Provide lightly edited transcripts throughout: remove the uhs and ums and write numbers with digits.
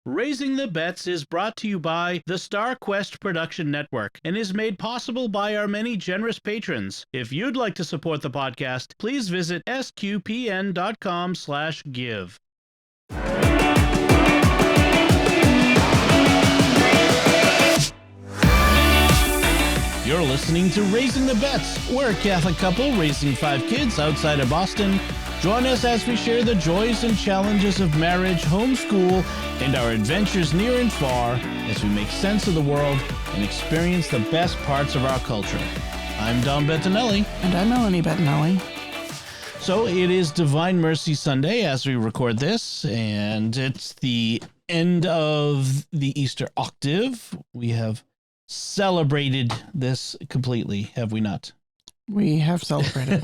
Raising the Bets is brought to you by the Star Quest Production Network and is made possible by our many generous patrons. If you'd like to support the podcast, please visit sqpn.com/give. You're listening to Raising the Bets. We're a Catholic couple raising 5 kids outside of Boston. Join us as we share the joys and challenges of marriage, homeschool, and our adventures near and far as we make sense of the world and experience the best parts of our culture. I'm Don Bettinelli. And I'm Melanie Bettinelli. So it is Divine Mercy Sunday as we record this, and it's the end of the Easter octave. We have celebrated this completely, have we not? We have celebrated.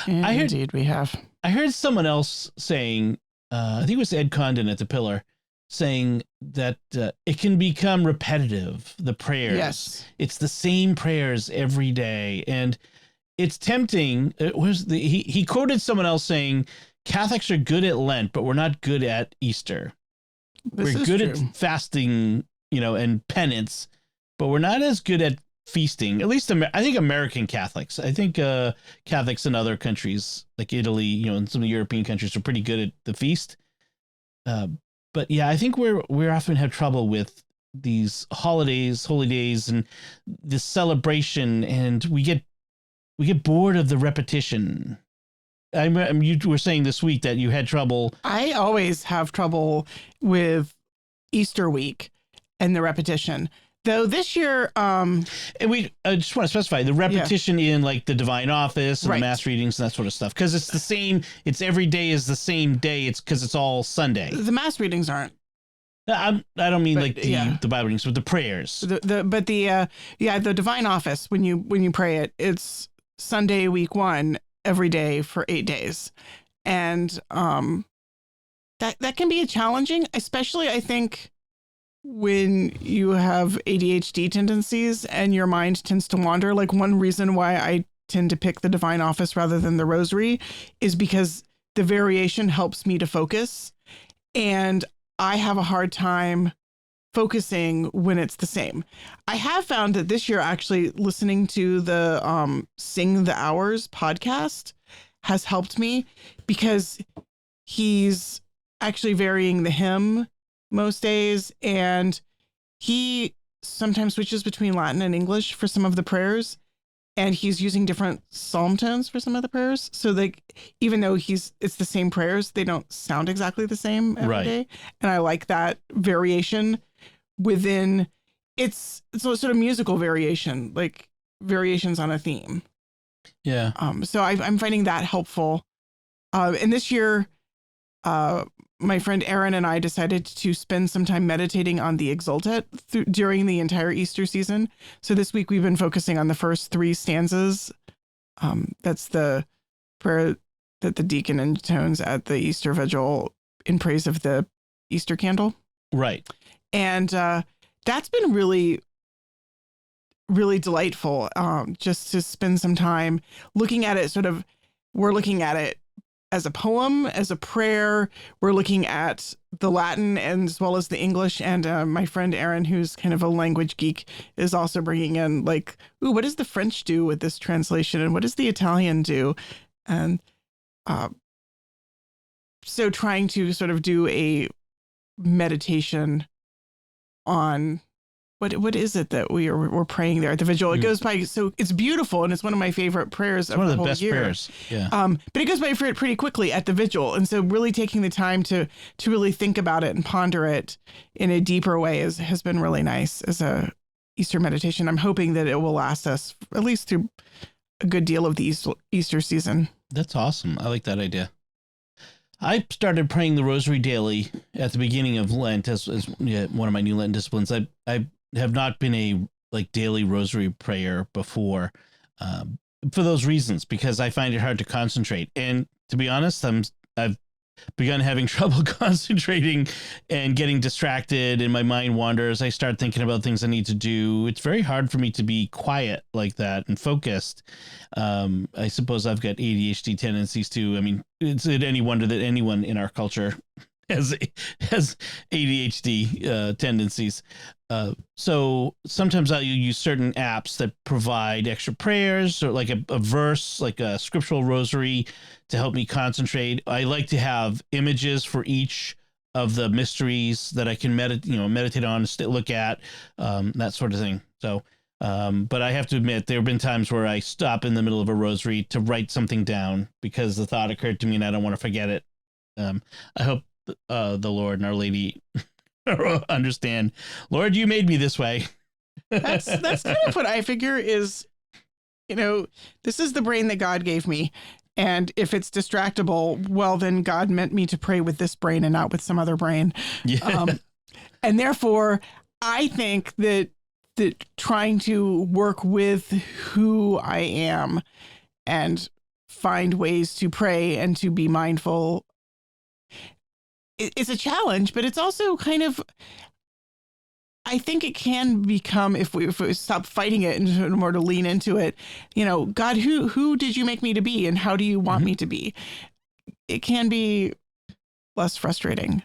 Indeed, we have. I heard someone else saying, I think it was Ed Condon at the Pillar, saying that it can become repetitive, the prayers. Yes. It's the same prayers every day. And it's tempting. He quoted someone else saying, Catholics are good at Lent, but we're not good at Easter. We're good at fasting, and penance, but we're not as good at feasting. At least I think American Catholics. I think Catholics in other countries like Italy, and some of the European countries are pretty good at the feast. But yeah, I think we often have trouble with these holidays, holy days, and this celebration, and we get bored of the repetition. You were saying this week that you had trouble. I always have trouble with Easter week and the repetition. Though this year, and I just want to specify the repetition in like the Divine Office and the Mass readings and that sort of stuff, because it's the same. It's every day is the same day. It's because it's all Sunday. The Mass readings aren't. I don't mean the Bible readings, but the prayers. The Divine Office, when you pray it, it's Sunday week 1 every day for 8 days, and that can be challenging, especially I think when you have ADHD tendencies and your mind tends to wander. Like, one reason why I tend to pick the Divine Office rather than the Rosary is because the variation helps me to focus, and I have a hard time focusing when it's the same. I have found that this year, actually listening to the Sing the Hours podcast has helped me, because he's actually varying the hymn most days, and he sometimes switches between Latin and English for some of the prayers, and he's using different psalm tones for some of the prayers. So even though it's the same prayers, they don't sound exactly the same every day. And I like that variation within it's sort of musical variation, like variations on a theme. Yeah. So I'm finding that helpful. And this year, my friend Erin and I decided to spend some time meditating on the Exultet during the entire Easter season. So this week we've been focusing on the first 3 stanzas. That's the prayer that the deacon intones at the Easter Vigil in praise of the Easter candle. Right. And that's been really, really delightful, just to spend some time looking at it. We're looking at it as a poem, as a prayer. We're looking at the Latin and as well as the English. And my friend Erin, who's kind of a language geek, is also bringing in what does the French do with this translation? And what does the Italian do? And so trying to sort of do a meditation on what is it that we're praying there at the vigil. It goes by, so it's beautiful, and it's one of my favorite prayers of the whole year. One of the best prayers, yeah. But it goes by pretty quickly at the vigil, and so really taking the time to really think about it and ponder it in a deeper way has been really nice as a Easter meditation. I'm hoping that it will last us at least through a good deal of the Easter season. That's awesome. I like that idea. I started praying the Rosary daily at the beginning of Lent as one of my new Lenten disciplines. I have not been a daily Rosary prayer before, for those reasons, because I find it hard to concentrate. And to be honest, I've begun having trouble concentrating and getting distracted, and my mind wanders. I start thinking about things I need to do. It's very hard for me to be quiet like that and focused. I suppose I've got ADHD tendencies too. I mean, it's any wonder that anyone in our culture has ADHD tendencies. So sometimes I'll use certain apps that provide extra prayers or like a verse, like a scriptural rosary to help me concentrate. I like to have images for each of the mysteries that I can meditate on, look at, that sort of thing. So, but I have to admit, there have been times where I stop in the middle of a rosary to write something down because the thought occurred to me and I don't want to forget it. I hope the Lord and Our Lady understand. Lord, you made me this way. That's kind of what I figure is, this is the brain that God gave me. And if it's distractible, well, then God meant me to pray with this brain and not with some other brain. Yeah. And therefore, I think that trying to work with who I am and find ways to pray and to be mindful is a challenge, but it's also kind of, I think it can become, if we stop fighting it and more to lean into it, God, who did you make me to be and how do you want me to be? It can be less frustrating.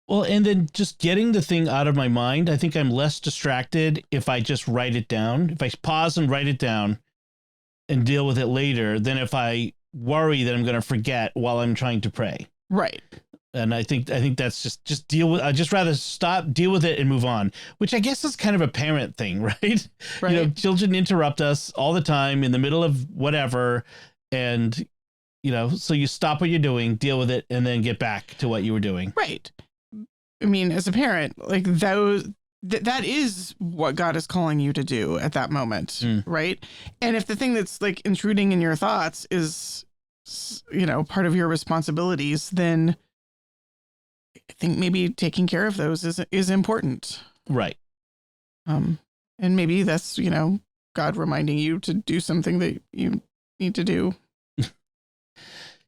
Well, and then just getting the thing out of my mind, I think I'm less distracted if I just write it down. If I pause and write it down and deal with it later, than if I worry that I'm going to forget while I'm trying to pray. Right. And I think that's just deal with. I just rather stop, deal with it, and move on. Which I guess is kind of a parent thing, right? Right. Children interrupt us all the time in the middle of whatever, and so you stop what you're doing, deal with it, and then get back to what you were doing. Right. I mean, as a parent, like that is what God is calling you to do at that moment, right? And if the thing that's like intruding in your thoughts is, part of your responsibilities, then I think maybe taking care of those is important. Right. And maybe that's, God reminding you to do something that you need to do.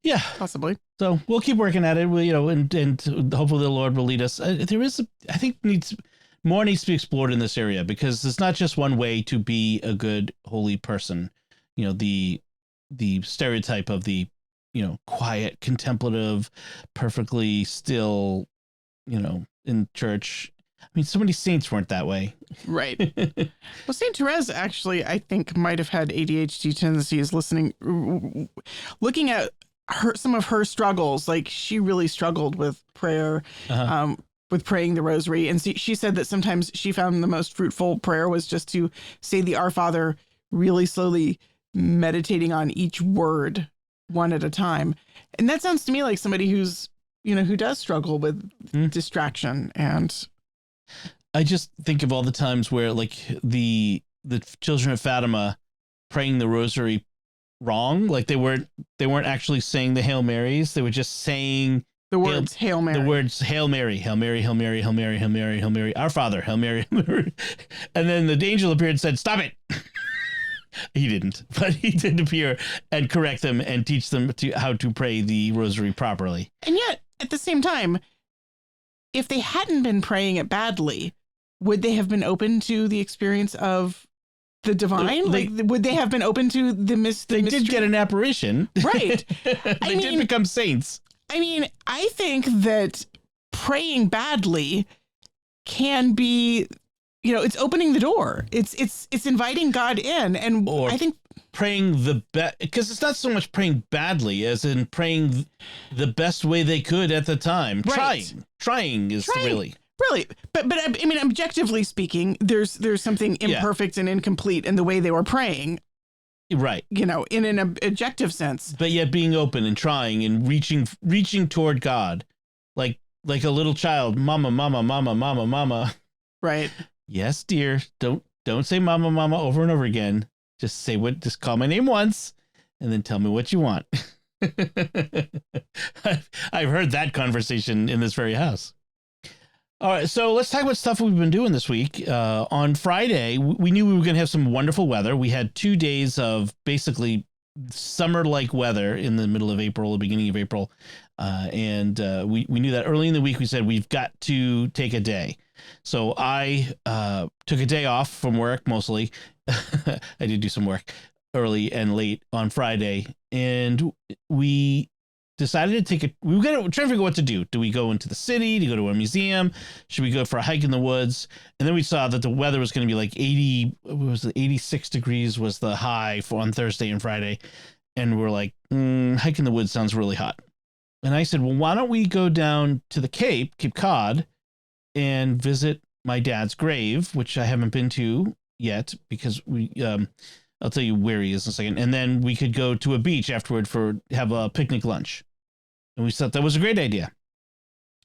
Yeah, possibly. So we'll keep working at it. And hopefully the Lord will lead us. There is, I think, more needs to be explored in this area, because there's not just one way to be a good, holy person. The stereotype of the quiet, contemplative, perfectly still, in church. I mean, so many saints weren't that way. Right. Well, Saint Therese actually, I think, might have had ADHD tendencies. Looking at some of her struggles, like she really struggled with prayer, with praying the rosary. And she said that sometimes she found the most fruitful prayer was just to say the Our Father really slowly, meditating on each word one at a time. And that sounds to me like somebody who's, who does struggle with distraction. And I just think of all the times where like the children of Fatima praying the rosary wrong. Like they weren't actually saying the Hail Marys. They were just saying the words Hail Mary. The words Hail Mary, Hail Mary, Hail Mary, Hail Mary, Hail Mary, Hail Mary, Our Father, Hail Mary, Hail Mary. And then the angel appeared and said, "Stop it." He didn't, but he did appear and correct them and teach them how to pray the rosary properly. And yet, at the same time, if they hadn't been praying it badly, would they have been open to the experience of the divine? Would they have been open to the mystery? They did get an apparition. Right. They did become saints. I mean, I think that praying badly can be, it's opening the door. It's inviting God in. And I think praying because it's not so much praying badly as in praying the best way they could at the time. Right. Trying is really. But I mean, objectively speaking, there's something imperfect and incomplete in the way they were praying. Right. In an objective sense. But yet being open and trying and reaching toward God, like a little child, mama, mama, mama, mama, mama. Right. Yes, dear. Don't say mama, mama over and over again. Just just call my name once and then tell me what you want. I've heard that conversation in this very house. All right, so let's talk about stuff we've been doing this week. On Friday, we knew we were going to have some wonderful weather. We had 2 days of basically summer-like weather in the middle of April, the beginning of April. And we knew that early in the week. We said, we've got to take a day. So I took a day off from work, mostly. I did do some work early and late on Friday. And we decided to we were trying to figure out what to do. Do we go into the city? Do we go to a museum? Should we go for a hike in the woods? And then we saw that the weather was going to be like 86 degrees was the high on Thursday and Friday. And we're like, hike in the woods sounds really hot. And I said, well, why don't we go down to the Cape Cod, and visit my dad's grave, which I haven't been to yet because I'll tell you where he is in a second. And then we could go to a beach afterward have a picnic lunch. And we thought that was a great idea.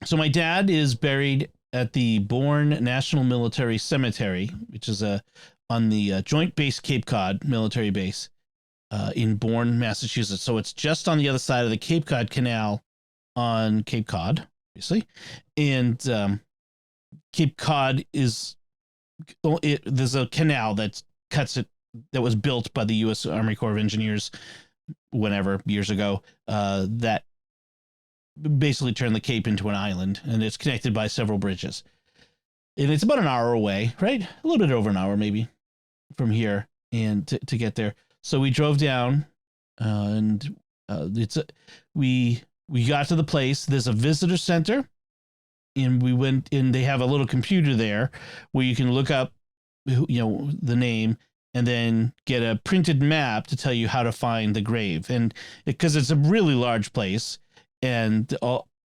So my dad is buried at the Bourne National Military Cemetery, which is on the Joint Base Cape Cod military base in Bourne, Massachusetts. So it's just on the other side of the Cape Cod Canal on Cape Cod, obviously. And Cape Cod there's a canal that cuts it, that was built by the U.S. Army Corps of Engineers years ago, that basically turned the Cape into an island, and it's connected by several bridges. And it's about an hour away, right? A little bit over an hour maybe from here, and to get there. So we drove down, and we got to the place. There's a visitor center, and we went in. They have a little computer there where you can look up, the name, and then get a printed map to tell you how to find the grave. And because it's a really large place, and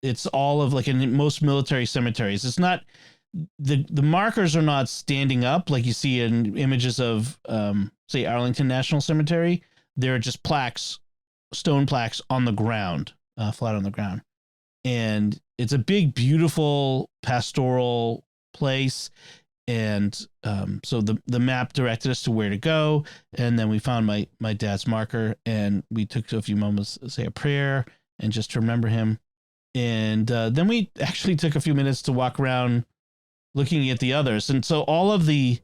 it's all of, like in most military cemeteries, it's not, the markers are not standing up like you see in images of, say, Arlington National Cemetery. They're just plaques, stone plaques on the ground, flat on the ground. And it's a big, beautiful pastoral place. And so the map directed us to where to go. And then we found my dad's marker, and we took a few moments to say a prayer and just to remember him. And then we actually took a few minutes to walk around looking at the others. And so all of the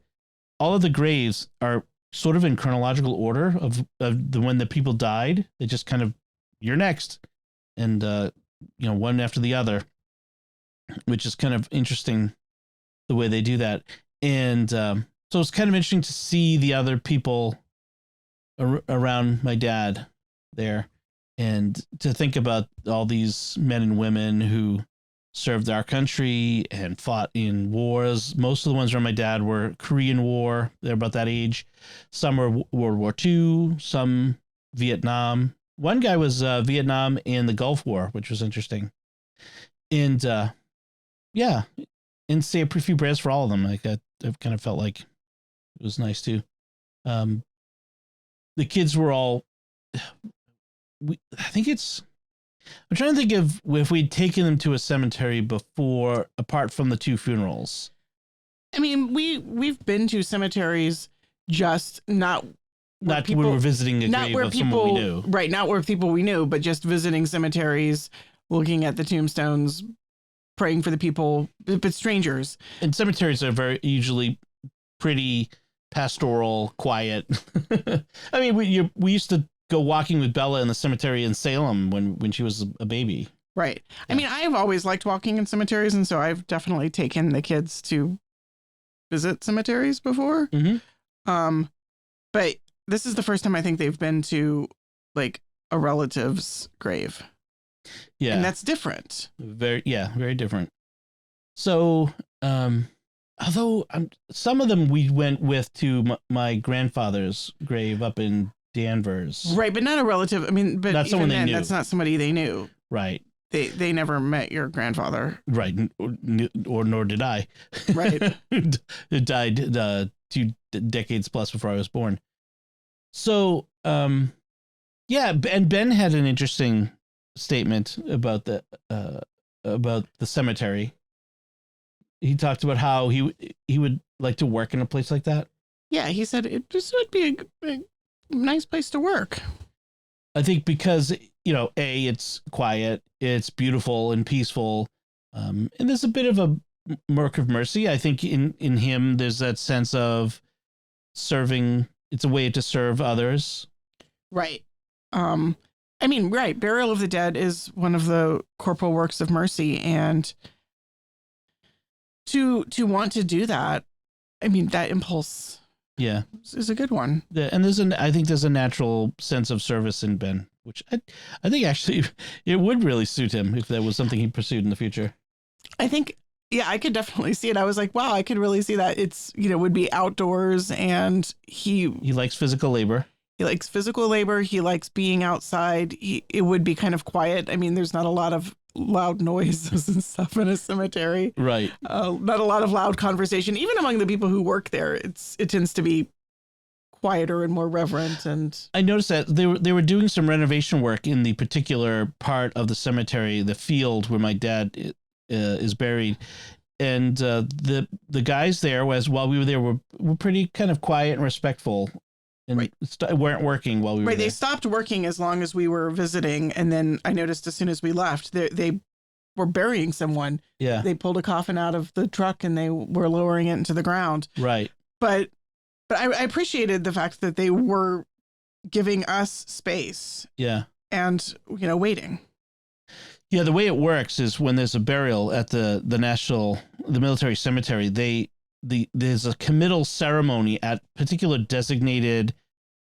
graves are sort of in chronological order of when the people died. They just kind of, you're next. And, one after the other, which is kind of interesting the way they do that. And so it's kind of interesting to see the other people around my dad there, and to think about all these men and women who served our country and fought in wars. Most of the ones around my dad were Korean War. They're about that age. Some were World War II, some Vietnam. One guy was Vietnam and the Gulf War, which was interesting. And and say a few prayers for all of them. Like I kind of felt like it was nice too. The kids were all, I'm trying to think of if we'd taken them to a cemetery before, apart from the two funerals. I mean, we've been to cemeteries, just not when we're visiting a grave of someone we knew. Right, not where people we knew, but just visiting cemeteries, looking at the tombstones, praying for the people, but strangers. And cemeteries are usually pretty pastoral, quiet. I mean, we used to go walking with Bella in the cemetery in Salem when she was a baby. Right. Yeah. I mean, I've always liked walking in cemeteries, and so I've definitely taken the kids to visit cemeteries before. Mm-hmm. But this is the first time I think they've been to like a relative's grave. Yeah. And that's different. Very different. So, although some of them we went with to my grandfather's grave up in Danvers. Right, but not a relative. I mean, but not even someone they then, knew. that's not somebody they knew. Right. They never met your grandfather. Right. Or nor did I. Right. It died 2 decades plus before I was born. So, and Ben had an interesting statement about the cemetery. He talked about how he would like to work in a place like that. Yeah, he said it just would be a nice place to work. I think because, it's quiet, it's beautiful and peaceful, and there's a bit of a work of mercy. I think in him there's that sense of serving. It's a way to serve others. Right. I mean, right. Burial of the dead is one of the corporal works of mercy, and to want to do that, I mean, that impulse, yeah, is a good one. And I think there's a natural sense of service in Ben which I think actually it would really suit him if that was something he pursued in the future. I think, yeah, I could definitely see it. I was like, wow, I could really see that. It's, would be outdoors, and he likes physical labor. He likes physical labor. He likes being outside. It would be kind of quiet. I mean, there's not a lot of loud noises and stuff in a cemetery. Right. Not a lot of loud conversation. Even among the people who work there, it tends to be quieter and more reverent. And I noticed that they were doing some renovation work in the particular part of the cemetery, the field where my dad is buried. And the guys there, while we were there, were pretty kind of quiet and respectful. And weren't working while we were there. They stopped working as long as we were visiting. And then I noticed as soon as we left, they were burying someone. Yeah. They pulled a coffin out of the truck and they were lowering it into the ground. Right. But I appreciated the fact that they were giving us space. Yeah. And, waiting. Yeah. The way it works is when there's a burial at the military cemetery, there's a committal ceremony at particular designated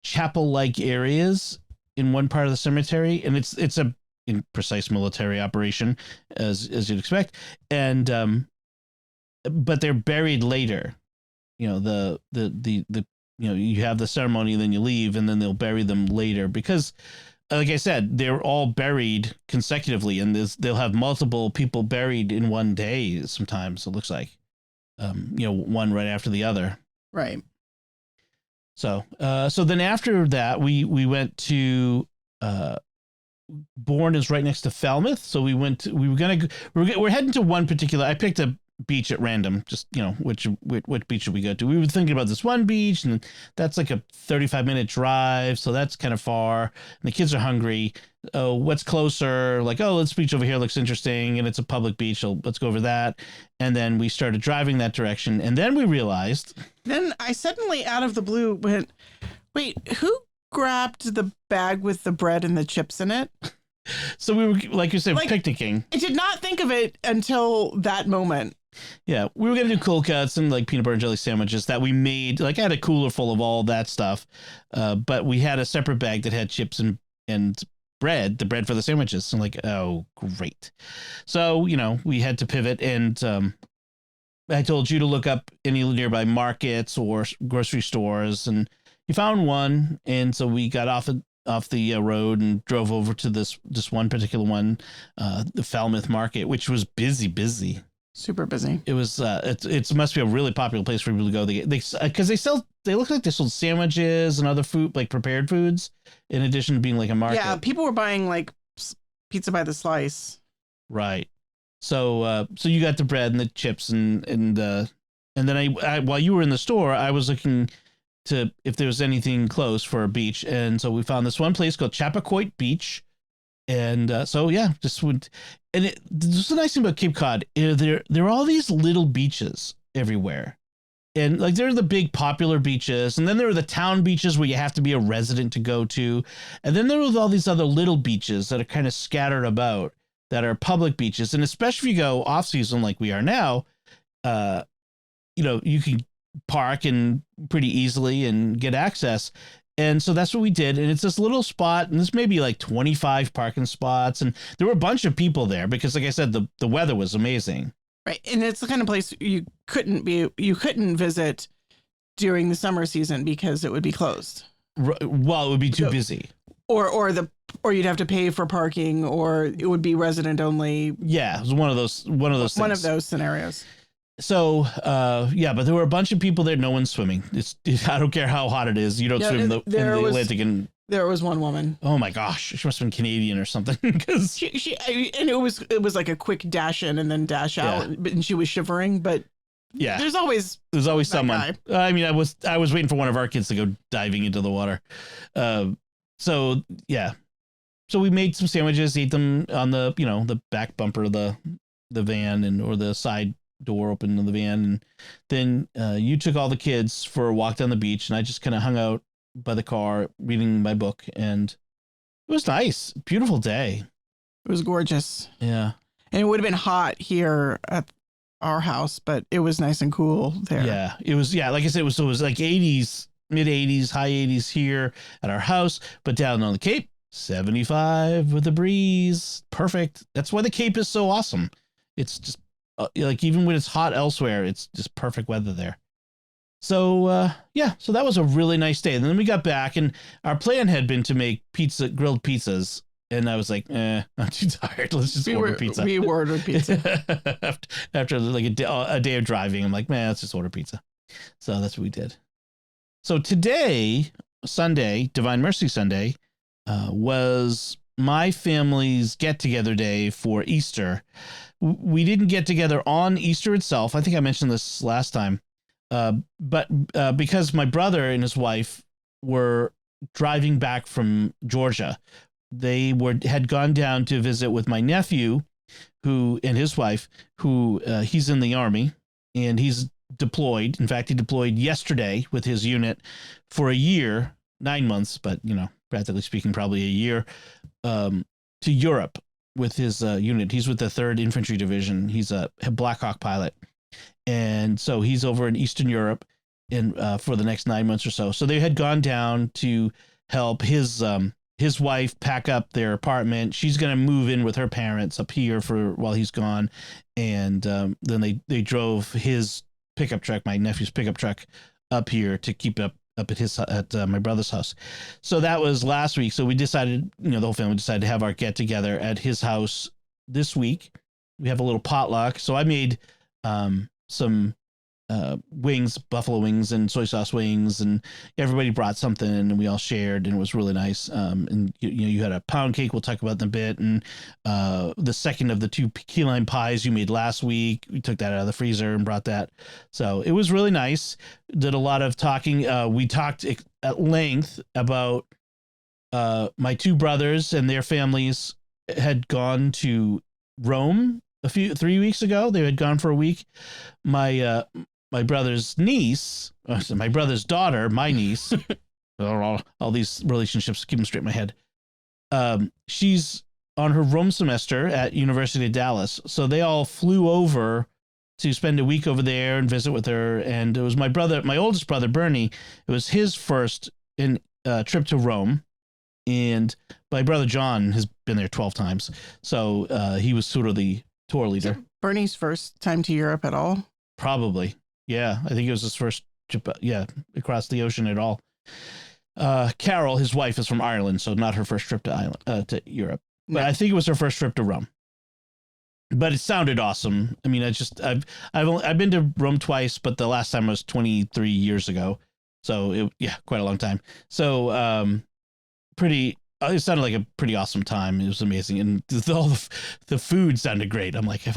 chapel-like areas in one part of the cemetery, and it's a precise military operation as you'd expect, and but they're buried later. You have the ceremony, then you leave, and then they'll bury them later because, like I said, they're all buried consecutively, and they'll have multiple people buried in one day. Sometimes it looks like. One right after the other. Right. So then after that, we went to, Bourne is right next to Falmouth. So we're heading to one particular, I picked a beach at random, just, which beach should we go to? We were thinking about this one beach, and that's like a 35-minute drive. So that's kind of far, and the kids are hungry. Oh, what's closer? Like, oh, this beach over here looks interesting, and it's a public beach, so let's go over that. And then we started driving that direction, and then we realized. Then I suddenly, out of the blue, went, wait, who grabbed the bag with the bread and the chips in it? So we were, like you said, picnicking. I did not think of it until that moment. Yeah, we were going to do cold cuts and like peanut butter and jelly sandwiches that we made. Like I had a cooler full of all that stuff, but we had a separate bag that had chips and bread, the bread for the sandwiches. And like, oh, great. So, we had to pivot, and I told you to look up any nearby markets or grocery stores, and you found one. And so we got off the road and drove over to this one particular one, the Falmouth Market, which was busy. Super busy. It was. It must be a really popular place for people to go. They look like they sold sandwiches and other food, like prepared foods, in addition to being like a market. Yeah, people were buying like pizza by the slice. Right. So you got the bread and the chips and then I while you were in the store, I was looking to if there was anything close for a beach, and so we found this one place called Chappaquiddick Beach. And just went. And this is the nice thing about Cape Cod. There are all these little beaches everywhere. And like there are the big popular beaches, and then there are the town beaches where you have to be a resident to go to. And then there are all these other little beaches that are kind of scattered about that are public beaches. And especially if you go off season like we are now, you can park and pretty easily and get access. And so that's what we did. And it's this little spot, and this may be like 25 parking spots. And there were a bunch of people there because, like I said, the weather was amazing. Right. And it's the kind of place you couldn't visit during the summer season because it would be closed. Well, it would be too busy. Or you'd have to pay for parking, or it would be resident only. Yeah, it was one of those things. One of those scenarios. So, but there were a bunch of people there. No one's swimming. I don't care how hot it is. You don't swim in the Atlantic. And there was one woman. Oh my gosh, she must have been Canadian or something. Because it was like a quick dash in and then dash out, and she was shivering. But yeah, there's always someone. Guy. I mean, I was waiting for one of our kids to go diving into the water. So we made some sandwiches, ate them on the back bumper of the van or the side door open in the van, and then you took all the kids for a walk down the beach, and I just kind of hung out by the car reading my book, and it was nice. Beautiful day. It was gorgeous. Yeah. And it would have been hot here at our house, but it was nice and cool there. Yeah. It was, like I said, it was like 80s, mid 80s, high 80s here at our house, but down on the Cape 75 with a breeze. Perfect. That's why the Cape is so awesome. It's just like, even when it's hot elsewhere, it's just perfect weather there. So, so that was a really nice day. And then we got back, and our plan had been to make grilled pizzas. And I was like, I'm too tired. Let's just order pizza. We ordered pizza. After like a day of driving, I'm like, man, let's just order pizza. So that's what we did. So today, Sunday, Divine Mercy Sunday, was my family's get-together day for Easter. We didn't get together on Easter itself. I think I mentioned this last time. But because my brother and his wife were driving back from Georgia, they had gone down to visit with my nephew, and his wife, who he's in the Army, and he's deployed. In fact, he deployed yesterday with his unit for a year, 9 months, but practically speaking, probably a year, to Europe with his unit. He's with the 3rd Infantry Division. He's a Black Hawk pilot. And so he's over in Eastern Europe for the next 9 months or so. So they had gone down to help his wife pack up their apartment. She's going to move in with her parents up here while he's gone. And then they drove his pickup truck, my nephew's pickup truck, up here to keep up at my brother's house. So that was last week. So we decided, the whole family decided to have our get together at his house this week. We have a little potluck. So I made some wings, buffalo wings and soy sauce wings, and everybody brought something and we all shared, and it was really nice. And you had a pound cake we'll talk about in a bit, and the second of the 2 key lime pies you made last week, we took that out of the freezer and brought that. So it was really nice. Did a lot of talking. We talked at length about my 2 brothers and their families had gone to Rome 3 weeks ago. They had gone for a week. My brother's niece, my brother's daughter, my niece, all these relationships, keep them straight in my head. She's on her Rome semester at University of Dallas. So they all flew over to spend a week over there and visit with her. And it was my oldest brother, Bernie. It was his first trip to Rome. And my brother, John, has been there 12 times. So he was sort of the tour leader. Bernie's first time to Europe at all? Probably. Yeah, I think it was his first trip, across the ocean at all. Carol, his wife, is from Ireland, so not her first trip to Europe. But I think it was her first trip to Rome. But it sounded awesome. I mean, I've been to Rome twice, but the last time was 23 years ago. So quite a long time. So it sounded like a pretty awesome time. It was amazing, and all the food sounded great. I'm like, if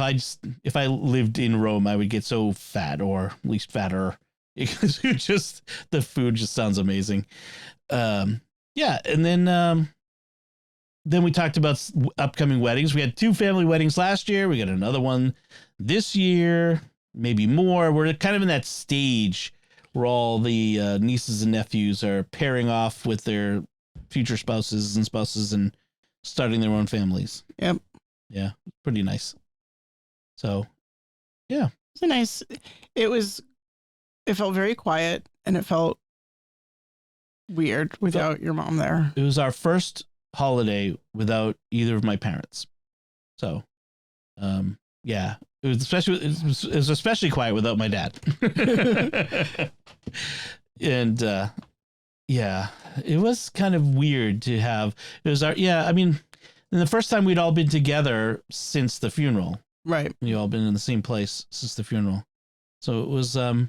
I lived in Rome, I would get so fat, or at least fatter, because the food just sounds amazing. And then we talked about upcoming weddings. We had 2 family weddings last year. We got another one this year, maybe more. We're kind of in that stage where all the nieces and nephews are pairing off with their future spouses and starting their own families. Yep. Yeah. Pretty nice. So, yeah. It felt very quiet, and it felt weird without your mom there. It was our first holiday without either of my parents. So, it was especially quiet without my dad. And, it was kind of weird to have. It was and the first time we'd all been together since the funeral. Right. We all been in the same place since the funeral. So it was, there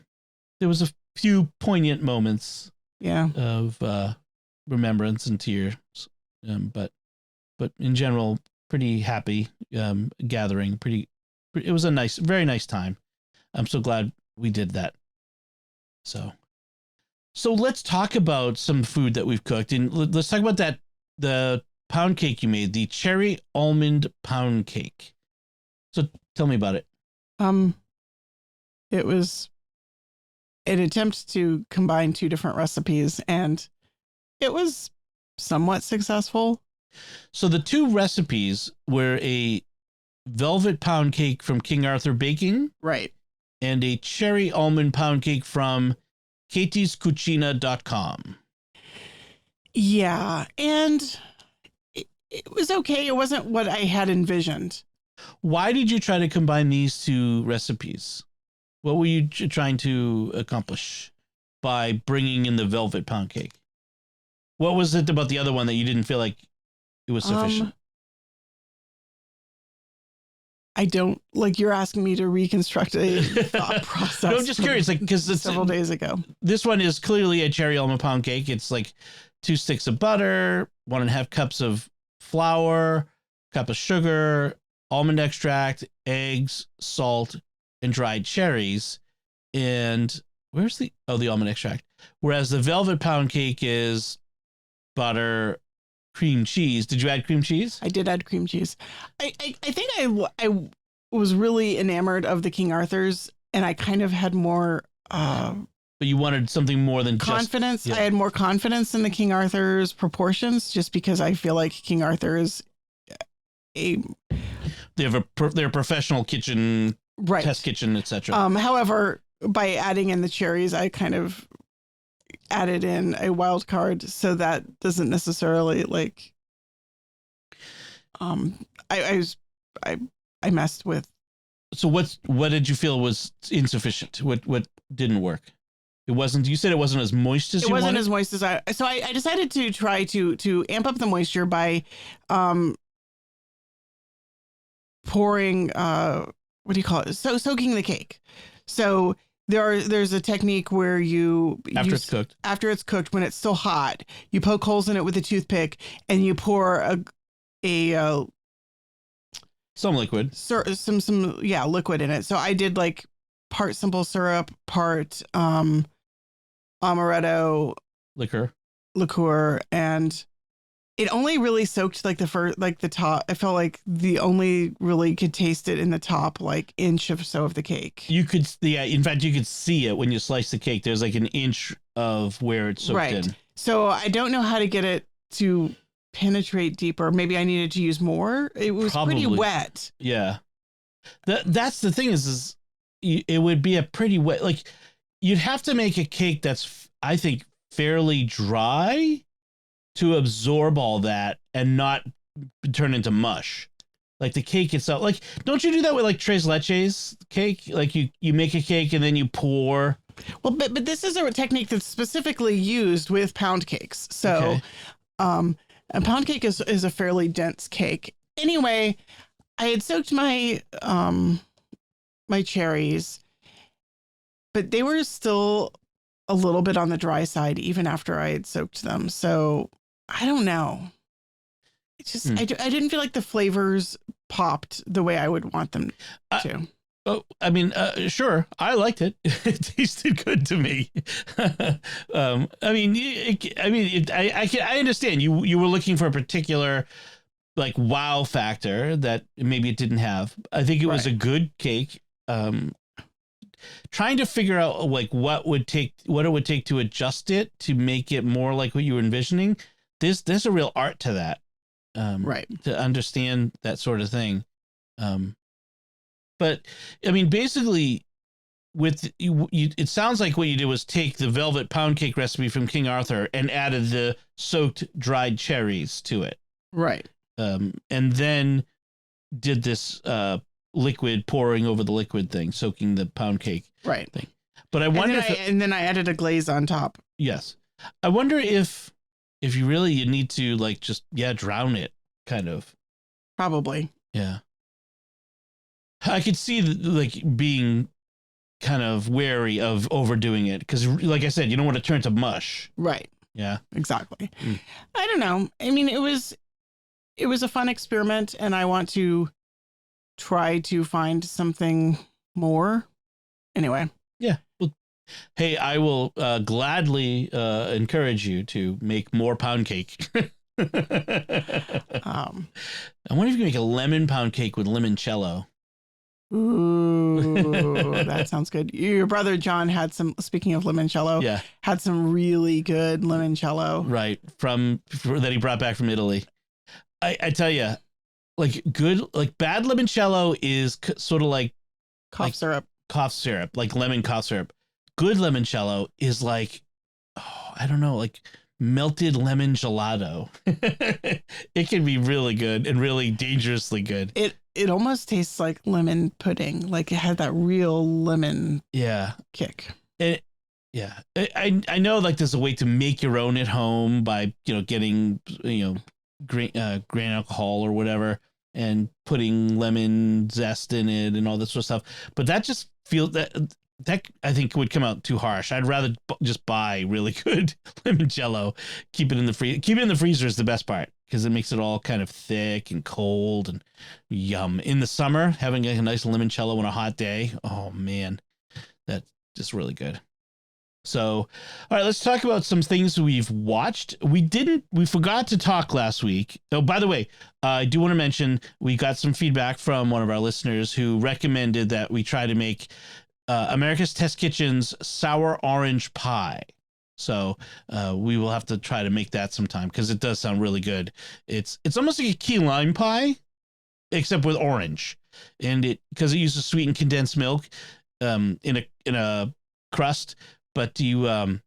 was a few poignant moments of remembrance and tears. But in general, pretty happy gathering. It was a very nice time. I'm so glad we did that. So let's talk about some food that we've cooked, and let's talk about the pound cake you made, the cherry almond pound cake. So tell me about it. It was an attempt to combine 2 different recipes, and it was somewhat successful. So the 2 recipes were a velvet pound cake from King Arthur Baking, right, and a cherry almond pound cake from katiescucina.com. Yeah, and it was okay. It wasn't what I had envisioned. Why did you try to combine these two recipes? What were you trying to accomplish by bringing in the velvet pound cake? What was it about the other one that you didn't feel like it was sufficient? I don't like you're asking me to reconstruct a thought process. No, I'm just curious, like, because it's several days ago. This one is clearly a cherry almond pound cake. It's like 2 sticks of butter, 1.5 cups of flour, cup of sugar, almond extract, eggs, salt, and dried cherries. And where's the almond extract? Whereas the velvet pound cake is butter, cream cheese. Did you add cream cheese? I did add cream cheese. I think I was really enamored of the King Arthur's, and I kind of had more but you wanted something more than confidence. Just, yeah. I had more confidence in the King Arthur's proportions, just because I feel like King Arthur is they're a professional kitchen, right, test kitchen, etc. However, by adding in the cherries, I kind of added in a wild card, so that doesn't necessarily like I messed with. So what did you feel was insufficient? What didn't work? It wasn't, you said it wasn't as moist as you wanted? It wasn't as moist as I decided to try to amp up the moisture by pouring what do you call it? So soaking the cake. So there's a technique where after it's cooked, when it's still hot, you poke holes in it with a toothpick and you pour some liquid. Some liquid in it. So I did like part simple syrup, part amaretto liqueur, and it only really soaked like the top. I felt like the only really could taste it in the top like inch or so of the cake. You could, in fact, you could see it when you slice the cake. There's like an inch of where it's soaked in. So I don't know how to get it to penetrate deeper. Maybe I needed to use more. It was pretty wet. Yeah. That's the thing is it would be a pretty wet, like you'd have to make a cake that's, I think, fairly dry to absorb all that and not turn into mush. Like the cake itself, like, don't you do that with like tres leches cake? Like you make a cake and then you pour. Well, but this is a technique that's specifically used with pound cakes. So, okay. A pound cake is a fairly dense cake. Anyway, I had soaked my my cherries, but they were still a little bit on the dry side even after I had soaked them. So I don't know. It's just I didn't feel like the flavors popped the way I would want them to. Oh, I mean, sure, I liked it. It tasted good to me. I understand you were looking for a particular like wow factor that maybe it didn't have. I think it was a good cake. Trying to figure out like what it would take to adjust it to make it more like what you were envisioning. There's a real art to that. To understand that sort of thing. But I mean, basically, with you, it sounds like what you did was take the velvet pound cake recipe from King Arthur and added the soaked dried cherries to it. Right. And then did this liquid pouring over the liquid thing, soaking the pound cake thing. But I wonder and then I added a glaze on top. Yes. I wonder if you need to like just drown it kind of. Probably. Yeah. I could see like being kind of wary of overdoing it because, like I said, you don't want to turn to mush. Right. Yeah. Exactly. I don't know. I mean, it was a fun experiment, and I want to try to find something more. Anyway. Yeah. Well, hey, I will gladly encourage you to make more pound cake. I wonder if you can make a lemon pound cake with limoncello. Ooh, that sounds good. Your brother John had some, speaking of limoncello, had some really good limoncello. Right. That he brought back from Italy. I tell you, like bad limoncello is sort of like cough syrup, like lemon cough syrup. Good limoncello is like, I don't know, like melted lemon gelato. It can be really good and really dangerously good. It almost tastes like lemon pudding. Like it had that real lemon kick. I know like there's a way to make your own at home by, getting, grain alcohol or whatever and putting lemon zest in it and all this sort of stuff. But that just feels that I think would come out too harsh. I'd rather just buy really good lemon jello, keep it in the freezer is the best part because it makes it all kind of thick and cold and yum. In the summer, having a nice limoncello on a hot day. Oh man, that's just really good. So, all right, let's talk about some things we've watched. We forgot to talk last week. Oh, by the way, I do want to mention we got some feedback from one of our listeners who recommended that we try to make America's Test Kitchen's sour orange pie. So we will have to try to make that sometime because it does sound really good. It's almost like a key lime pie, except with orange, and because it uses sweetened condensed milk in a crust. But you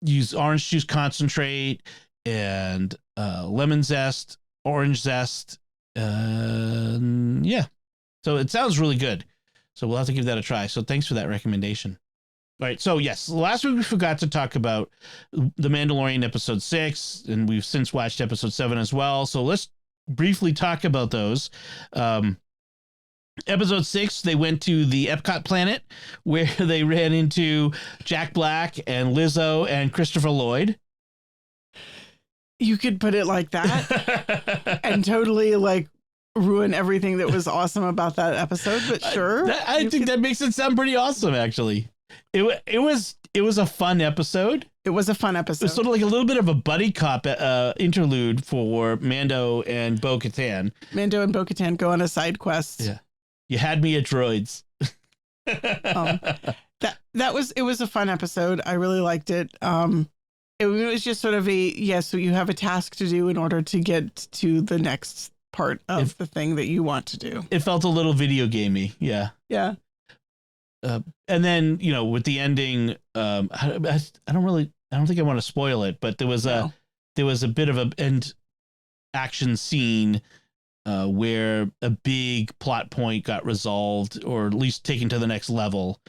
use orange juice concentrate and lemon zest, orange zest. So it sounds really good. So we'll have to give that a try. So thanks for that recommendation. All right. So yes, last week we forgot to talk about The Mandalorian episode 6, and we've since watched episode 7 as well. So let's briefly talk about those. Episode 6, they went to the Epcot planet where they ran into Jack Black and Lizzo and Christopher Lloyd. You could put it like that and totally like ruin everything that was awesome about that episode, but sure. I think that makes it sound pretty awesome, actually. It was a fun episode. It was a fun episode. It's sort of like a little bit of a buddy cop interlude for Mando and Bo-Katan. Mando and Bo-Katan go on a side quest. Yeah. You had me at droids. It was a fun episode. I really liked it. It was just sort of so you have a task to do in order to get to the next part of the thing that you want to do. It felt a little video gamey. Yeah. Yeah. And then, with the ending, I don't think I want to spoil it, but there was a bit of a end action scene where a big plot point got resolved or at least taken to the next level.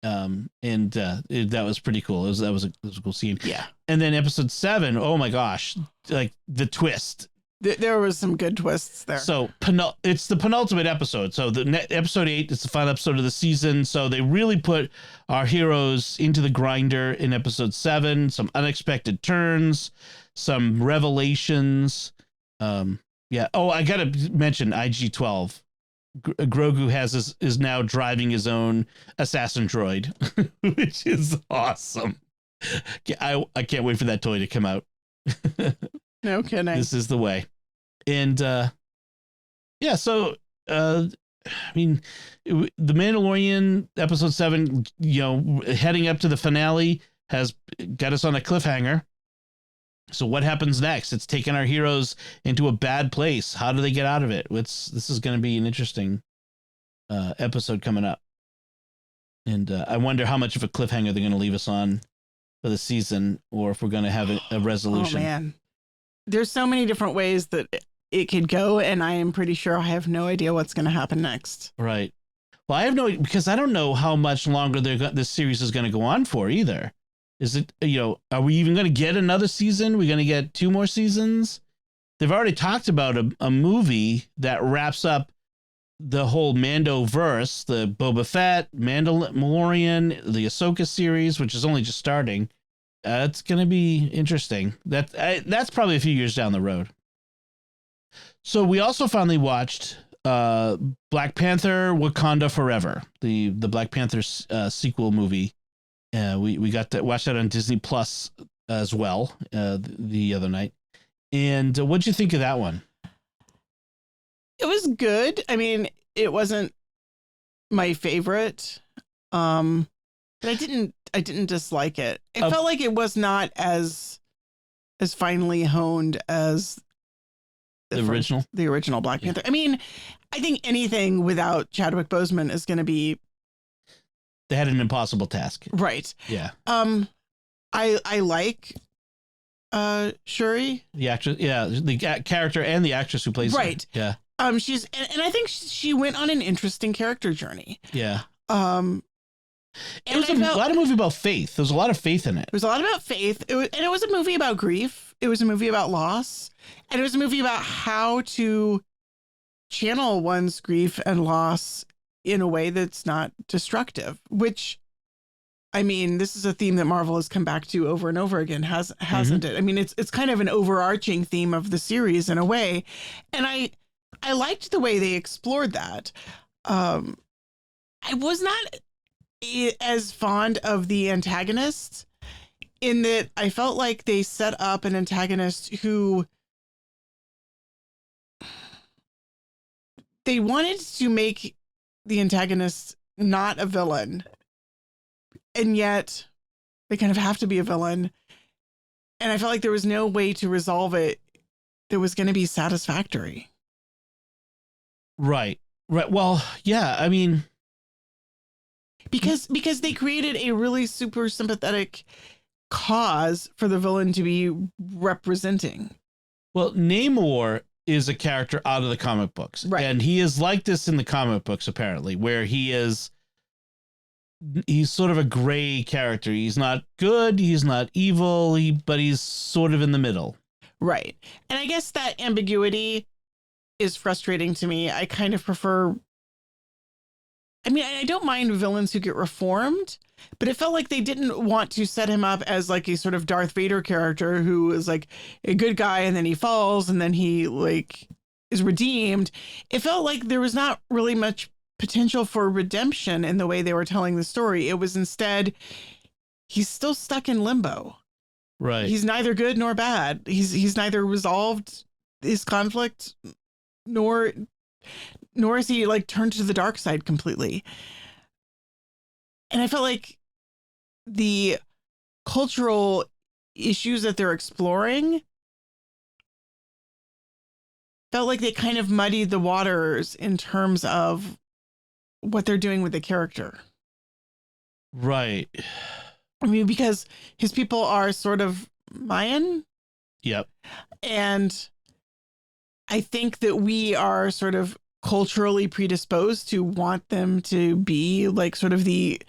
That was pretty cool. That was a cool scene. Yeah. And then episode 7, oh my gosh, like the twist. There was some good twists there. So it's the penultimate episode. So episode 8 is the final episode of the season. So they really put our heroes into the grinder in episode 7. Some unexpected turns, some revelations. Yeah. Oh, I gotta mention IG-12. Grogu is now driving his own assassin droid, which is awesome. I can't wait for that toy to come out. No kidding. This is the way. And so I mean, The Mandalorian episode 7, heading up to the finale has got us on a cliffhanger. So what happens next? It's taken our heroes into a bad place. How do they get out of it? This is going to be an interesting episode coming up. And I wonder how much of a cliffhanger they're going to leave us on for the season, or if we're going to have a resolution. Oh, man. There's so many different ways that it could go, and I am pretty sure I have no idea what's going to happen next. Right. Well, I have because I don't know how much longer this series is going to go on for either. Is it, are we even going to get another season? We're going to get 2 more seasons? They've already talked about a movie that wraps up the whole Mando verse, the Boba Fett, Mandalorian, the Ahsoka series, which is only just starting. It's going to be interesting. That's probably a few years down the road. So we also finally watched Black Panther: Wakanda Forever, the Black Panther sequel movie. We got to watch that on Disney Plus as well the other night. And what'd you think of that one? It was good. I mean, it wasn't my favorite, but I didn't dislike it. It felt like it was not as finely honed as the original Black Panther. I mean, I think anything without Chadwick Boseman is going to be. They had an impossible task. Right. Yeah. I like Shuri. The actress, yeah, the character and the actress who plays Right. her. Yeah. She's and I think she went on an interesting character journey. Yeah. It was a lot of movie about faith. There was a lot of faith in it. It was a lot about faith. It was a movie about grief. It was a movie about loss. And it was a movie about how to channel one's grief and loss in a way that's not destructive, which, I mean, this is a theme that Marvel has come back to over and over again, hasn't it? I mean, it's kind of an overarching theme of the series in a way. And I liked the way they explored that. I was not as fond of the antagonist, in that I felt like they set up an antagonist who they wanted to make the antagonist not a villain, and yet they kind of have to be a villain. And I felt like there was no way to resolve it that was going to be satisfactory. Right. Well, yeah, I mean, because they created a really super sympathetic cause for the villain to be representing. Well, Namor is a character out of the comic books. Right. And he is like this in the comic books, apparently, where he's sort of a gray character. He's not good. He's not evil, but he's sort of in the middle. Right. And I guess that ambiguity is frustrating to me. I kind of prefer, I mean, I don't mind villains who get reformed, but it felt like they didn't want to set him up as like a sort of Darth Vader character who is like a good guy and then he falls and then he like is redeemed. It felt like there was not really much potential for redemption in the way they were telling the story. It was instead, he's still stuck in limbo. Right. He's neither good nor bad. He's neither resolved his conflict nor is he like turned to the dark side completely. And I felt like the cultural issues that they're exploring felt like they kind of muddied the waters in terms of what they're doing with the character. Right. I mean, because his people are sort of Mayan. Yep. And I think that we are sort of culturally predisposed to want them to be like sort of the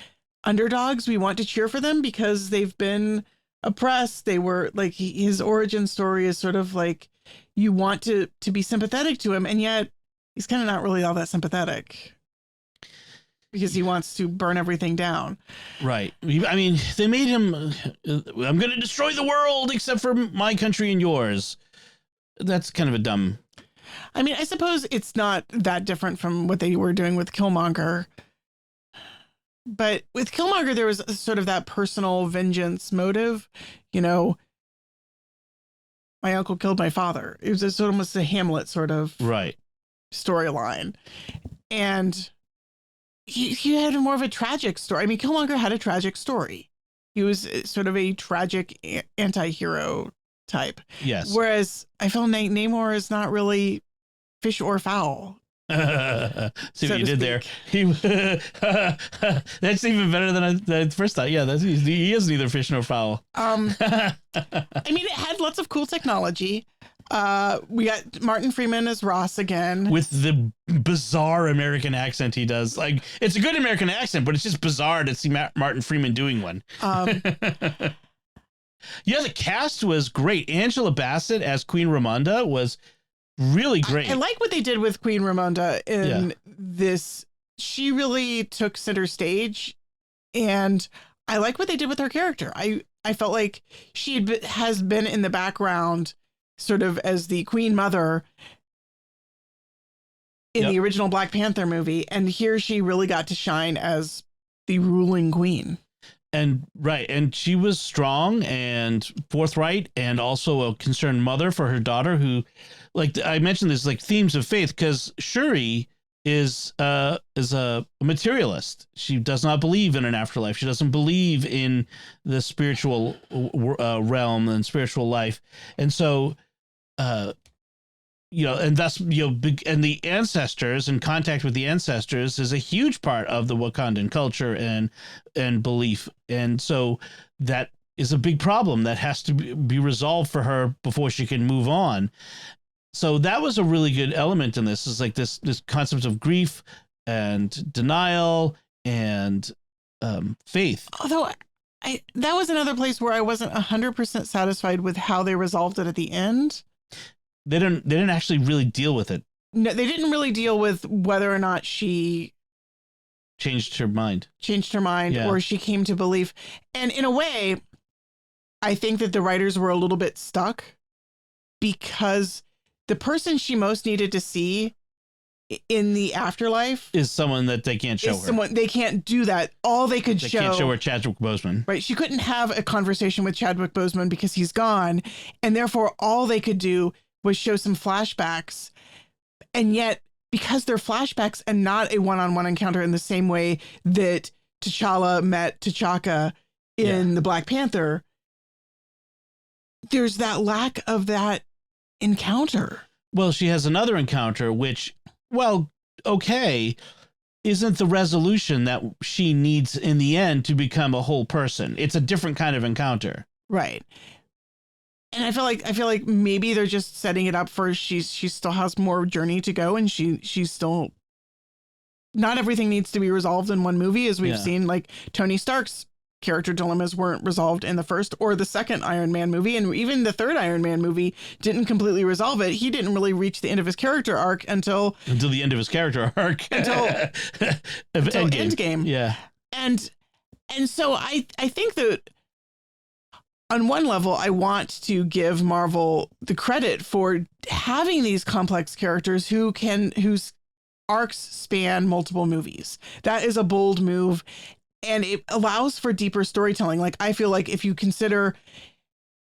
underdogs. We want to cheer for them because they've been oppressed. They were like, his origin story is sort of like, you want to be sympathetic to him. And yet he's kind of not really all that sympathetic because he wants to burn everything down. Right. I mean, they made him, I'm going to destroy the world except for my country and yours. That's kind of a dumb. I mean, I suppose it's not that different from what they were doing with Killmonger. But with Killmonger, there was sort of that personal vengeance motive. You know, my uncle killed my father. It was almost a Hamlet sort of storyline. And he had more of a tragic story. I mean, Killmonger had a tragic story. He was sort of a tragic anti-hero type. Yes. Whereas I feel Namor is not really fish or fowl. See what you did there. That's even better than I first thought. Yeah, he is neither fish nor fowl. I mean, it had lots of cool technology. We got Martin Freeman as Ross again. With the bizarre American accent he does. Like, it's a good American accent, but it's just bizarre to see Martin Freeman doing one. Yeah, the cast was great. Angela Bassett as Queen Ramonda was really great. I like what they did with Queen Ramonda in this. She really took center stage, and I like what they did with her character. I felt like she has been in the background sort of as the Queen Mother in the original Black Panther movie, and here she really got to shine as the ruling queen. And she was strong and forthright, and also a concerned mother for her daughter, who, like I mentioned, there's like themes of faith, because Shuri is a materialist. She does not believe in an afterlife. She doesn't believe in the spiritual realm and spiritual life, and so and thus, and the ancestors and contact with the ancestors is a huge part of the Wakandan culture and belief. And so that is a big problem that has to be resolved for her before she can move on. So that was a really good element in this, is like this concept of grief and denial and faith. Although that was another place where I wasn't 100% satisfied with how they resolved it at the end. They didn't actually really deal with it. No, they didn't really deal with whether or not she changed her mind, yeah, or she came to belief. And in a way, I think that the writers were a little bit stuck, because the person she most needed to see in the afterlife is someone that they can't show her. They can't do that. All they could show. They can't show her Chadwick Boseman. Right. She couldn't have a conversation with Chadwick Boseman because he's gone. And therefore, all they could do was show some flashbacks. And yet, because they're flashbacks and not a one-on-one encounter in the same way that T'Challa met T'Chaka in the Black Panther, there's that lack of that encounter. Well, she has another encounter, which, well, okay, isn't the resolution that she needs in the end to become a whole person. It's a different kind of encounter. Right. And I feel like maybe they're just setting it up for she still has more journey to go, and she's still, not everything needs to be resolved in one movie, as we've seen. Like Tony Stark's character dilemmas weren't resolved in the first or the second Iron Man movie, and even the third Iron Man movie didn't completely resolve it. He didn't really reach the end of his character arc until the end of his character arc until Endgame. Yeah. And so I think that on one level, I want to give Marvel the credit for having these complex characters whose arcs span multiple movies. That is a bold move, and it allows for deeper storytelling. Like, I feel like if you consider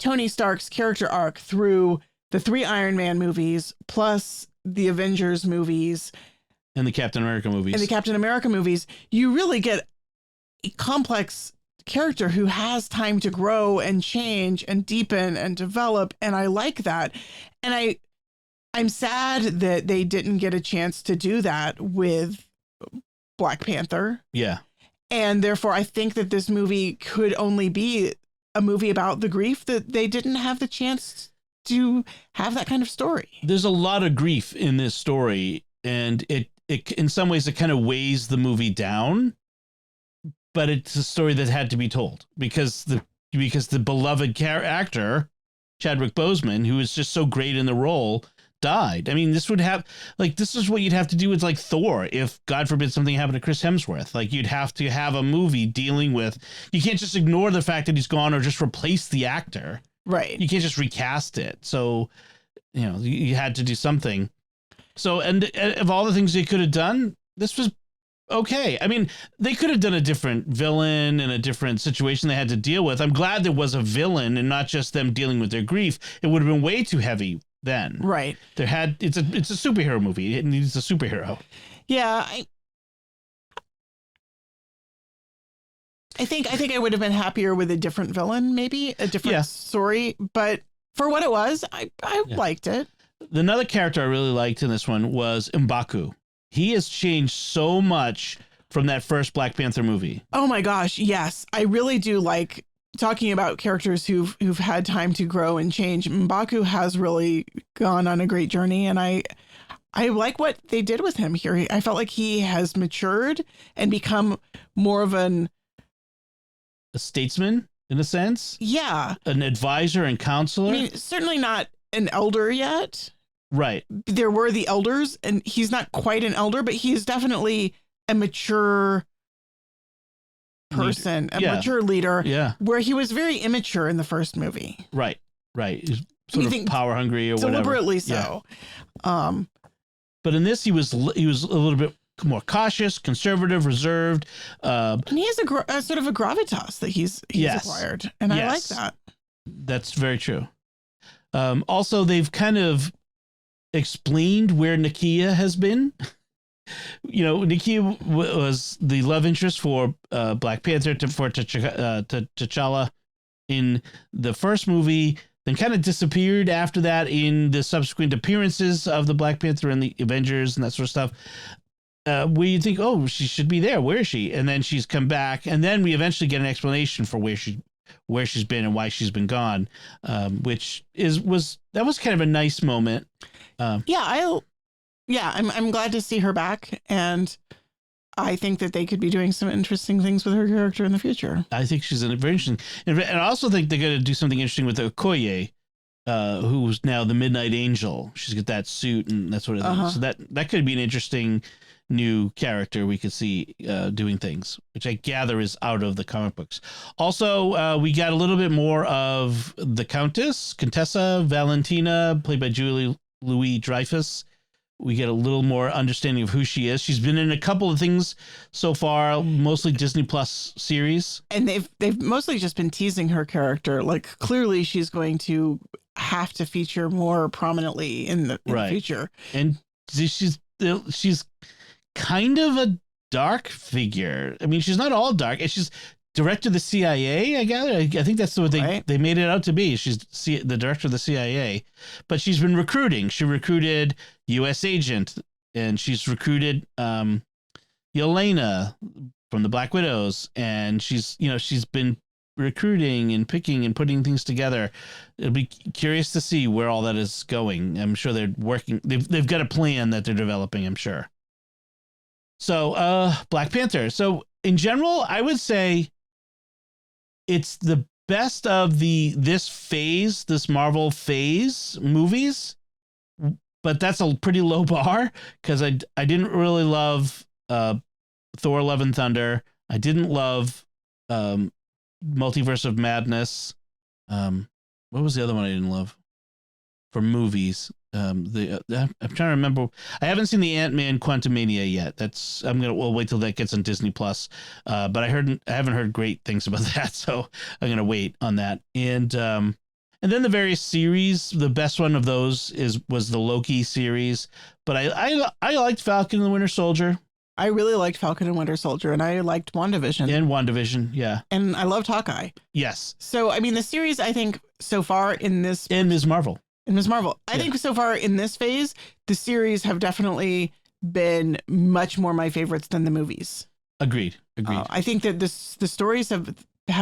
Tony Stark's character arc through the 3 Iron Man movies, plus the Avengers movies, and the Captain America movies, you really get a complex character who has time to grow and change and deepen and develop. And I like that. And I'm sad that they didn't get a chance to do that with Black Panther. Yeah. And therefore, I think that this movie could only be a movie about the grief that they didn't have the chance to have that kind of story. There's a lot of grief in this story, and it in some ways it kind of weighs the movie down, but it's a story that had to be told because the beloved actor Chadwick Boseman, who is just so great in the role, died. I mean, this is what you'd have to do with like Thor if, God forbid, something happened to Chris Hemsworth. Like, you'd have to have a movie dealing with, you can't just ignore the fact that he's gone or just replace the actor. Right. You can't just recast it. So, you had to do something. So, and of all the things they could have done, this was okay. I mean, they could have done a different villain and a different situation they had to deal with. I'm glad there was a villain and not just them dealing with their grief. It would have been way too heavy then. Right. It's a superhero movie. It needs a superhero. Yeah. I think I would have been happier with a different villain, maybe a different story, but for what it was, I liked it. Another character I really liked in this one was M'Baku. He has changed so much from that first Black Panther movie. Oh my gosh, yes. I really do like talking about characters who've had time to grow and change. M'Baku has really gone on a great journey, and I like what they did with him here. I felt like he has matured and become more of a statesman in a sense. Yeah. An advisor and counselor. I mean, certainly not an elder yet. Right. There were the elders, and he's not quite an elder, but he's definitely a mature person, mature leader. Yeah. Where he was very immature in the first movie. Right. He's sort of power hungry or deliberately whatever. So. Yeah. But in this, he was a little bit more cautious, conservative, reserved. And he has a sort of a gravitas that he's acquired, and I like that. That's very true. Also, they've kind of explained where Nakia has been. Nakia was the love interest for Black Panther for T'Challa in the first movie, then kind of disappeared after that in the subsequent appearances of the Black Panther and the Avengers and that sort of stuff. Where you think, oh, she should be there. Where is she? And then she's come back, and then we eventually get an explanation for where she where she's been and why she's been gone, which was kind of a nice moment. I'm glad to see her back, and I think that they could be doing some interesting things with her character in the future. I think she's very interesting, and I also think they're going to do something interesting with Okoye, who's now the Midnight Angel. She's got that suit and that sort of thing. So that could be an interesting new character we could see doing things, which I gather is out of the comic books. Also, we got a little bit more of the Contessa Valentina, played by Julie Louis-Dreyfus. We get a little more understanding of who she is. She's been in a couple of things so far, mostly Disney Plus series. And they've mostly just been teasing her character. Like, clearly she's going to have to feature more prominently in the future. And she's kind of a dark figure. I mean, she's not all dark. She's director of the CIA, I gather. I think that's what they made it out to be. She's the director of the CIA, but she's been recruiting. She recruited U.S. Agent, and she's recruited Yelena from the Black Widows, and she's been recruiting and picking and putting things together. It'll be curious to see where all that is going. I'm sure they're working. They've got a plan that they're developing, I'm sure. So, Black Panther. So, in general, I would say it's the best of this Marvel phase movies, but that's a pretty low bar because I didn't really love Thor: Love and Thunder. I didn't love Multiverse of Madness. What was the other one I didn't love for movies? I'm trying to remember. I haven't seen the Ant-Man Quantumania yet. We'll wait till that gets on Disney Plus. But I haven't heard great things about that, so I'm gonna wait on that. And then the various series. The best one of those was the Loki series. But I liked Falcon and the Winter Soldier. I really liked Falcon and Winter Soldier, and I liked WandaVision. And WandaVision, yeah. And I loved Hawkeye. Yes. So I mean, the series I think so far in this and Ms. Marvel. I think so far in this phase, the series have definitely been much more my favorites than the movies. Agreed. I think that the stories have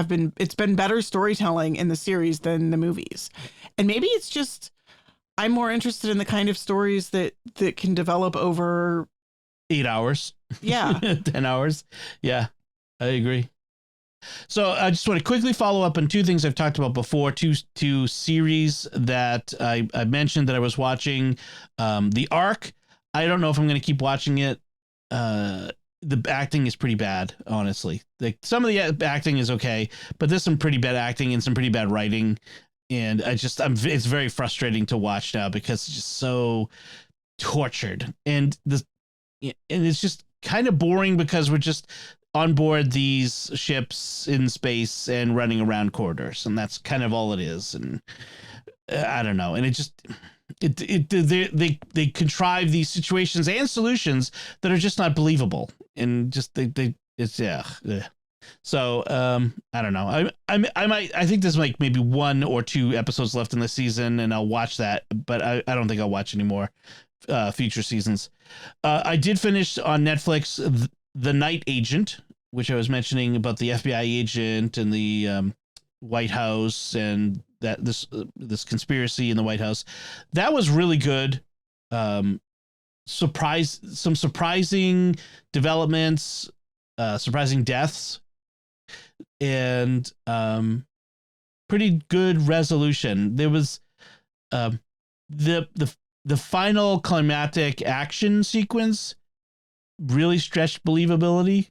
been, it's been better storytelling in the series than the movies. And maybe it's just, I'm more interested in the kind of stories that can develop over 8 hours. Yeah. 10 hours. Yeah, I agree. So I just want to quickly follow up on two things I've talked about before, two series that I mentioned that I was watching. The Ark, I don't know if I'm going to keep watching it. The acting is pretty bad, honestly. Like, some of the acting is okay, but there's some pretty bad acting and some pretty bad writing. And it's very frustrating to watch now because it's just so tortured. And it's just kind of boring because we're just on board these ships in space and running around corridors, and that's kind of all it is. And I don't know. And they contrive these situations and solutions that are just not believable, and just So I don't know. I think there's like maybe 1 or 2 episodes left in the season, and I'll watch that, but I don't think I'll watch any more future seasons. I did finish on Netflix The Night Agent, which I was mentioning about the FBI agent and the White House and that this conspiracy in the White House. That was really good. Some surprising developments, surprising deaths, and pretty good resolution. There was the final climactic action sequence really stretched believability,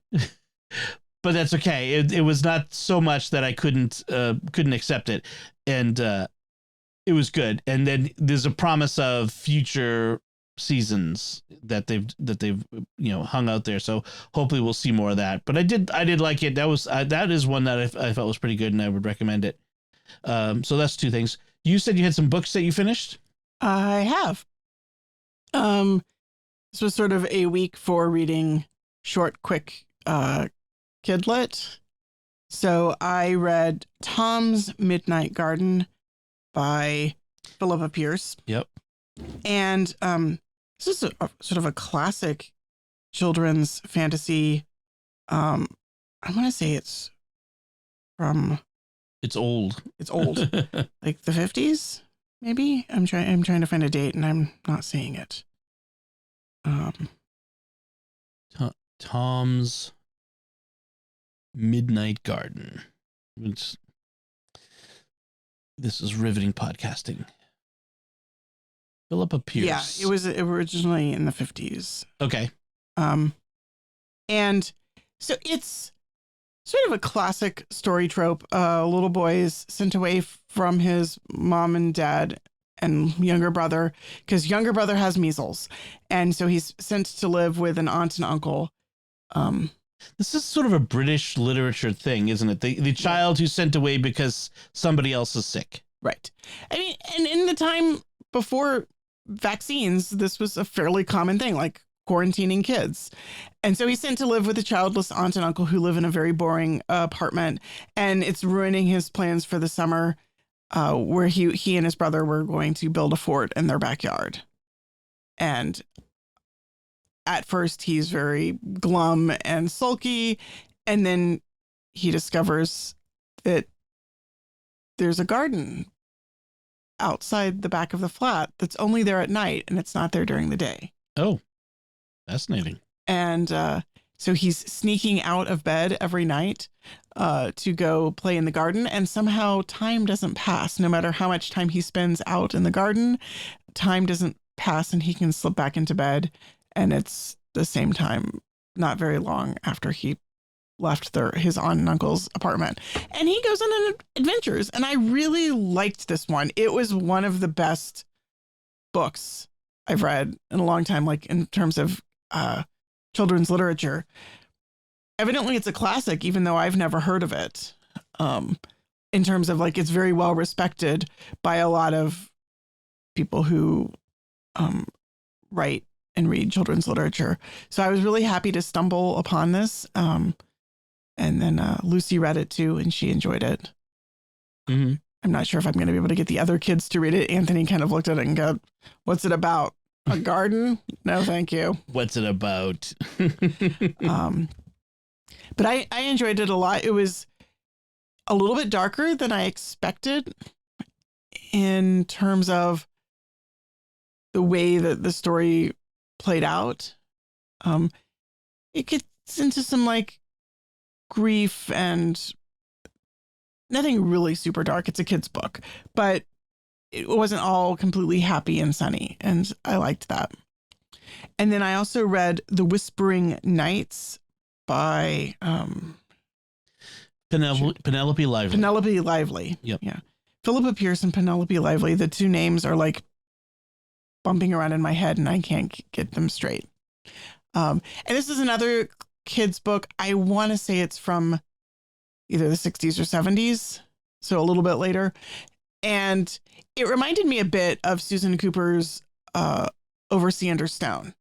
but that's okay. It was not so much that I couldn't accept it, and it was good. And then there's a promise of future seasons that they've hung out there, so hopefully we'll see more of that. But I did like it. That is one that I felt was pretty good, and I would recommend it. So that's 2 things. You said you had some books that you finished. I have. This was sort of a week for reading short, quick kidlit. So I read Tom's Midnight Garden by Philippa Pierce. Yep. And this is a sort of a classic children's fantasy. I want to say it's from It's old. It's old, like the 50s, maybe. I'm trying to find a date, and I'm not seeing it. Tom's Midnight Garden. This is riveting podcasting. Philippa Pierce. Yeah, it was originally in the 50s. Okay. And so it's sort of a classic story trope. A little boy is sent away from his mom and dad and younger brother because younger brother has measles. And so he's sent to live with an aunt and uncle. This is sort of a British literature thing, isn't it? The child who's sent away because somebody else is sick. Right. I mean, and in the time before vaccines, this was a fairly common thing, like quarantining kids. And so he's sent to live with a childless aunt and uncle who live in a very boring apartment. And it's ruining his plans for the summer where he and his brother were going to build a fort in their backyard. And at first he's very glum and sulky. And then he discovers that there's a garden outside the back of the flat that's only there at night, and it's not there during the day. Oh, fascinating. And so he's sneaking out of bed every night to go play in the garden, and somehow time doesn't pass. No matter how much time he spends out in the garden, time doesn't pass, and he can slip back into bed, and it's the same time, not very long after he left his aunt and uncle's apartment. And he goes on adventures, and I really liked this one. It was one of the best books I've read in a long time, like in terms of children's literature. Evidently, it's a classic, even though I've never heard of it. In terms of like, it's very well respected by a lot of people who write and read children's literature. So I was really happy to stumble upon this. And then Lucy read it too, and she enjoyed it. Mm-hmm. I'm not sure if I'm going to be able to get the other kids to read it. Anthony kind of looked at it and go, "What's it about? A garden? No, thank you." What's it about? But I enjoyed it a lot. It was a little bit darker than I expected in terms of the way that the story played out. It gets into some like grief and nothing really super dark. It's a kid's book, but it wasn't all completely happy and sunny, and I liked that. And then I also read The Whispering Nights by Penelope Lively. Penelope Lively. Yep. Yeah. Philippa Pierce and Penelope Lively. The two names are like bumping around in my head, and I can't get them straight. And this is another kid's book. I want to say it's from either the 60s or 70s, so a little bit later. And it reminded me a bit of Susan Cooper's Over Sea Under Stone.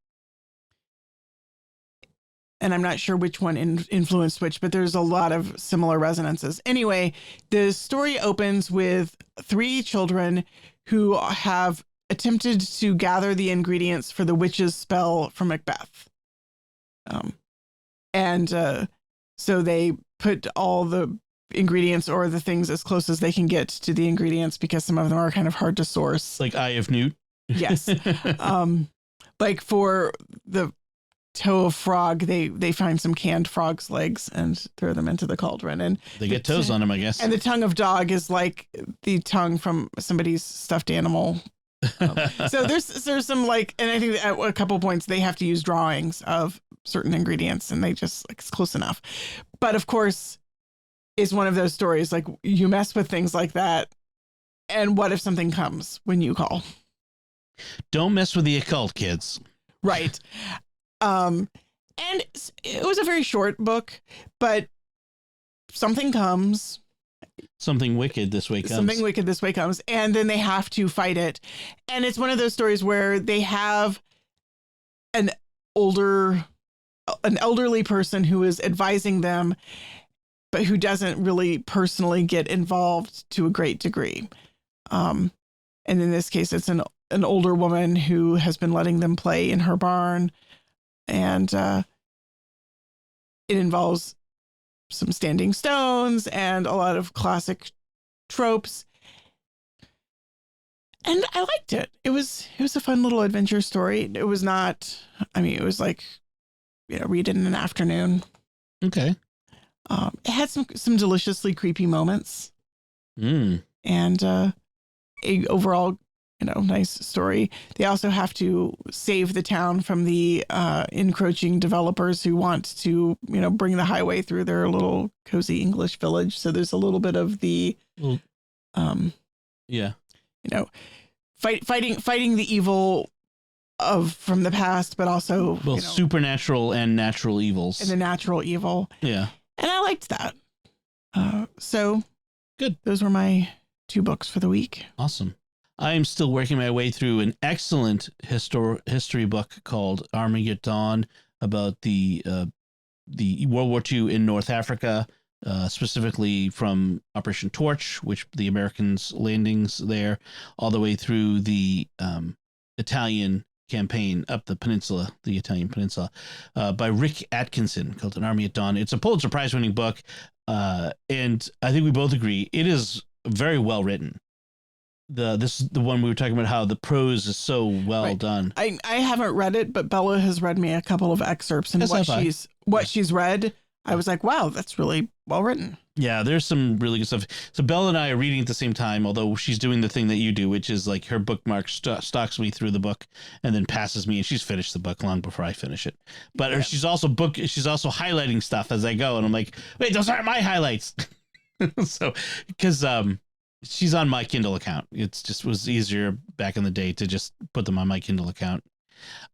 And I'm not sure which one influenced which, but there's a lot of similar resonances. Anyway, the story opens with 3 children who have attempted to gather the ingredients for the witch's spell from Macbeth. So they put all the ingredients or the things as close as they can get to the ingredients, because some of them are kind of hard to source. Like Eye of Newt. Yes. Like for the toe of frog, they find some canned frog's legs and throw them into the cauldron, and they get toes on them, I guess. And the tongue of dog is like the tongue from somebody's stuffed animal. So there's some like, and I think at a couple points they have to use drawings of certain ingredients, and they just like, it's close enough. But of course, it's one of those stories like you mess with things like that, and what if something comes when you call? Don't mess with the occult, kids. Right. And it was a very short book, but something comes. Something wicked this way comes. Something wicked this way comes, and then they have to fight it. And it's one of those stories where they have an elderly person who is advising them, but who doesn't really personally get involved to a great degree. And in this case, it's an older woman who has been letting them play in her barn. And it involves some standing stones and a lot of classic tropes. And I liked it. It was a fun little adventure story. It was not, I mean, it was like, read it in an afternoon. Okay. It had some deliciously creepy moments. Mm. And a overall, nice story. They also have to save the town from the encroaching developers who want to, bring the highway through their little cozy English village. So there's a little bit of the, yeah, fighting the evil from the past, but also both supernatural and natural evils. And the natural evil. Yeah. And I liked that. So good. Those were my 2 books for the week. Awesome. I am still working my way through an excellent history book called Armageddon about the World War II in North Africa, specifically from Operation Torch, which the Americans' landings there, all the way through the Italian campaign up the Italian peninsula, by Rick Atkinson, called An Army at Dawn. It's a Pulitzer Prize winning book, and I think we both agree it is very well written. This is the one we were talking about, how the prose is so well done. I haven't read it, but Bella has read me a couple of excerpts, and what she's read, I was like, wow, that's really well written. Yeah, there's some really good stuff. So Bella and I are reading at the same time, although she's doing the thing that you do, which is like her bookmark stalks me through the book and then passes me, and she's finished the book long before I finish it. But she's also highlighting stuff as I go, and I'm like, wait, those aren't my highlights. So because she's on my Kindle account. It just was easier back in the day to just put them on my Kindle account.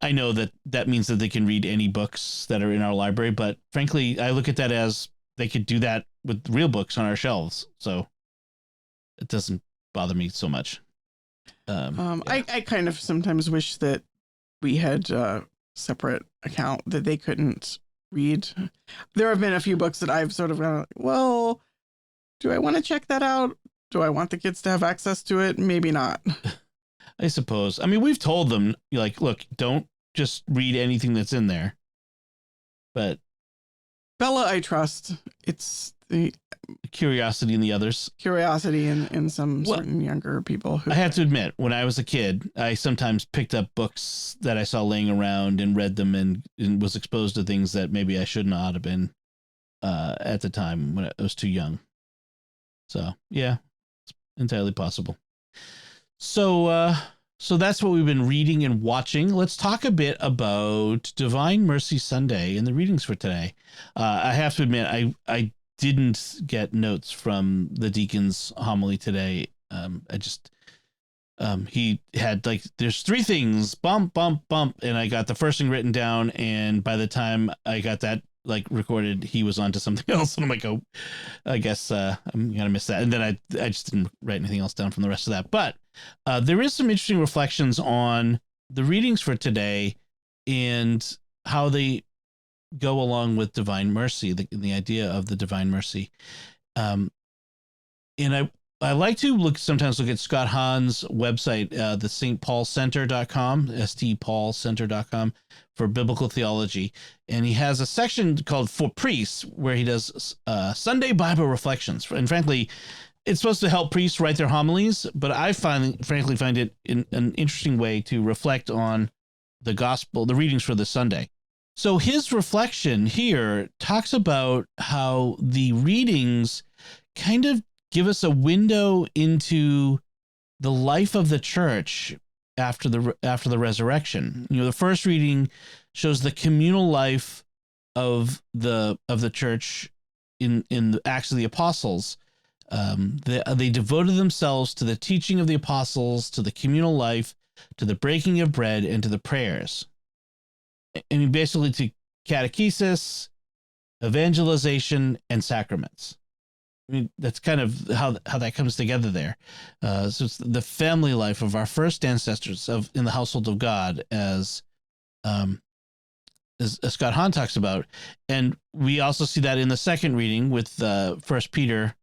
I know that means that they can read any books that are in our library, but frankly, I look at that as they could do that with real books on our shelves. So it doesn't bother me so much. I kind of sometimes wish that we had a separate account that they couldn't read. There have been a few books that I've sort of gone, well, do I want to check that out? Do I want the kids to have access to it? Maybe not. I suppose. I mean, we've told them, like, look, don't just read anything that's in there. But Bella, I trust. It's the curiosity in the others. Curiosity in some certain younger people. I have to admit, when I was a kid, I sometimes picked up books that I saw laying around and read them and was exposed to things that maybe I should not have been at the time when I was too young. So, yeah. Entirely possible. So that's what we've been reading and watching. Let's talk a bit about Divine Mercy Sunday and the readings for today. I have to admit, I didn't get notes from the deacon's homily today. He had there's 3 things, bump, and I got the first thing written down. And by the time I got that recorded, he was on to something else, and I'm like, oh, I guess I'm gonna miss that. And then I just didn't write anything else down from the rest of that. But there is some interesting reflections on the readings for today and how they go along with divine mercy, the idea of the divine mercy. And I like to sometimes look at Scott Hahn's website, the stpaulcenter.com, stpaulcenter.com, for biblical theology. And he has a section called For Priests, where he does Sunday Bible reflections. And frankly, it's supposed to help priests write their homilies, but I frankly find it an interesting way to reflect on the gospel, the readings for the Sunday. So his reflection here talks about how the readings kind of give us a window into the life of the church after the resurrection. The first reading shows the communal life of the church in the Acts of the Apostles. They devoted themselves to the teaching of the apostles, to the communal life, to the breaking of bread, and to the prayers. I mean, basically to catechesis, evangelization, and sacraments. I mean, that's kind of how that comes together there. So it's the family life of our first ancestors in the household of God, as Scott Hahn talks about. And we also see that in the second reading with 1 Peter.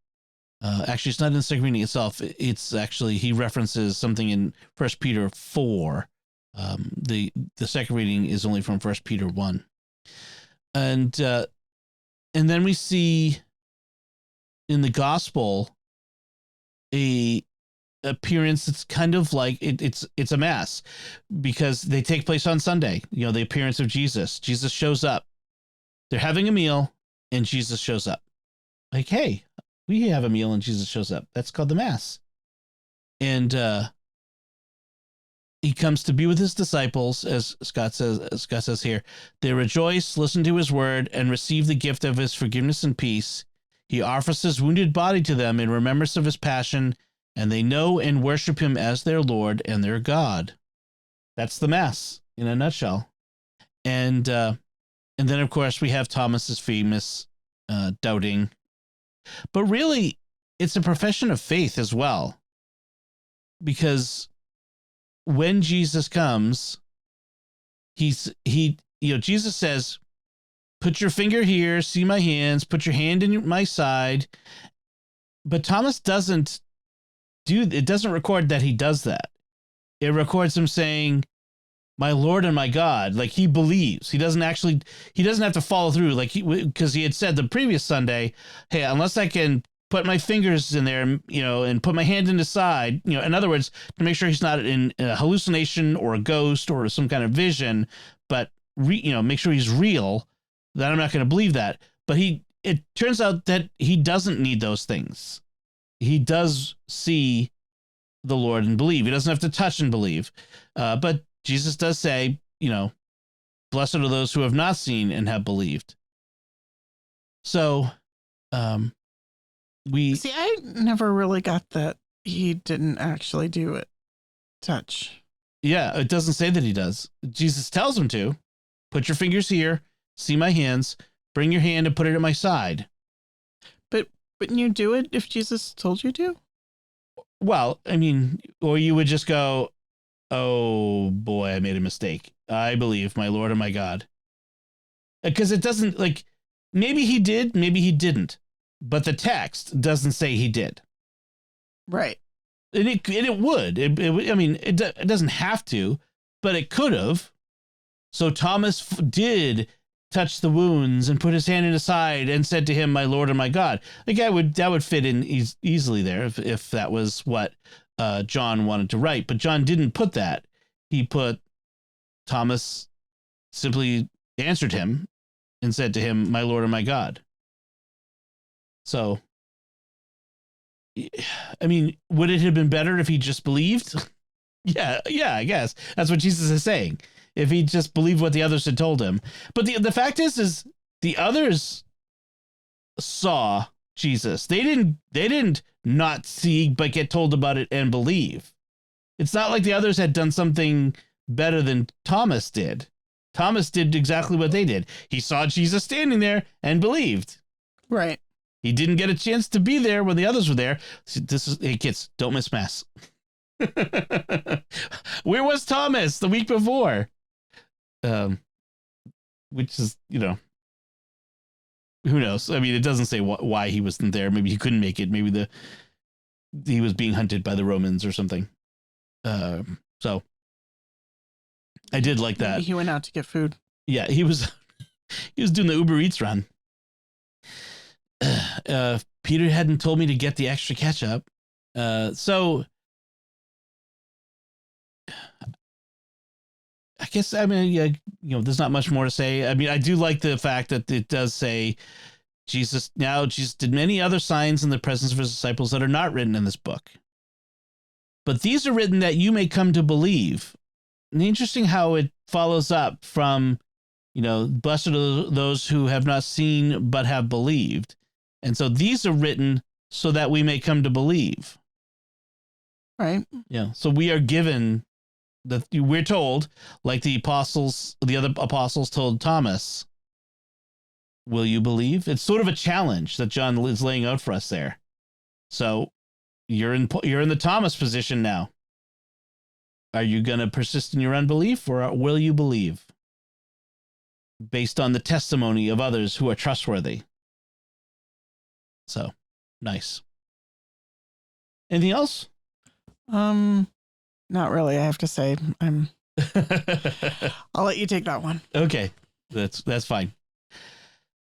Actually, it's not in the second reading itself. It's actually, he references something in 1 Peter 4. The second reading is only from 1 Peter 1. And then we see in the gospel a appearance that's kind of like it's a mass, because they take place on Sunday. The appearance of Jesus. Jesus shows up. They're having a meal, and Jesus shows up. Like, hey, we have a meal, and Jesus shows up. That's called the Mass. And he comes to be with his disciples, as Scott says here. They rejoice, listen to his word, and receive the gift of his forgiveness and peace. He offers his wounded body to them in remembrance of his passion, and they know and worship him as their Lord and their God. That's the Mass in a nutshell. And then, of course, we have Thomas's famous doubting. But really, it's a profession of faith as well. Because when Jesus comes, Jesus says, put your finger here, see my hands, put your hand in my side. But Thomas doesn't record that he does that. It records him saying, my Lord and my God. Like, he believes. He doesn't have to follow through, like, because he had said the previous Sunday, hey, unless I can put my fingers in there, and put my hand in his side, in other words, to make sure he's not in a hallucination or a ghost or some kind of vision, but make sure he's real, then I'm not going to believe that. But it turns out that he doesn't need those things. He does see the Lord and believe. He doesn't have to touch and believe. But Jesus does say, blessed are those who have not seen and have believed. So, I never really got that he didn't actually do it. Touch. Yeah, it doesn't say that he does. Jesus tells him to. Put your fingers here, see my hands, bring your hand and put it at my side. But wouldn't you do it if Jesus told you to? Well, I mean, or you would just go, oh boy, I made a mistake. I believe, my Lord and my God. Because it doesn't, like, maybe he did, maybe he didn't. But the text doesn't say he did. Right. And it would. It doesn't have to, but it could have. So Thomas did touch the wounds and put his hand in his side and said to him, my Lord and my God. Like, that would fit in easily there if that was what John wanted to write. But John didn't put that. He put Thomas simply answered him and said to him, my Lord and my God. So, I mean, would it have been better if he just believed? Yeah, I guess. That's what Jesus is saying. If he just believed what the others had told him. But the fact is the others saw Jesus. They didn't not see, but get told about it and believe. It's not like the others had done something better than Thomas did. Thomas did exactly what they did. He saw Jesus standing there and believed. Right. He didn't get a chance to be there when the others were there. Hey kids, don't miss Mass. Where was Thomas the week before? Which is, who knows? I mean, it doesn't say why he wasn't there. Maybe he couldn't make it. Maybe he was being hunted by the Romans or something. So I did like that. Maybe he went out to get food. Yeah, he was doing the Uber Eats run. Peter hadn't told me to get the extra ketchup. So I guess, there's not much more to say. I mean, I do like the fact that it does say Jesus did many other signs in the presence of his disciples that are not written in this book. But these are written that you may come to believe. And interesting how it follows up from, blessed are those who have not seen but have believed. And so these are written so that we may come to believe. Right. Yeah. So we are given we're told, like the other apostles told Thomas, will you believe? It's sort of a challenge that John is laying out for us there. So you're in the Thomas position now. Are you going to persist in your unbelief, or will you believe? Based on the testimony of others who are trustworthy. So, nice. Anything else? Not really, I have to say. I'll let you take that one. Okay. That's fine.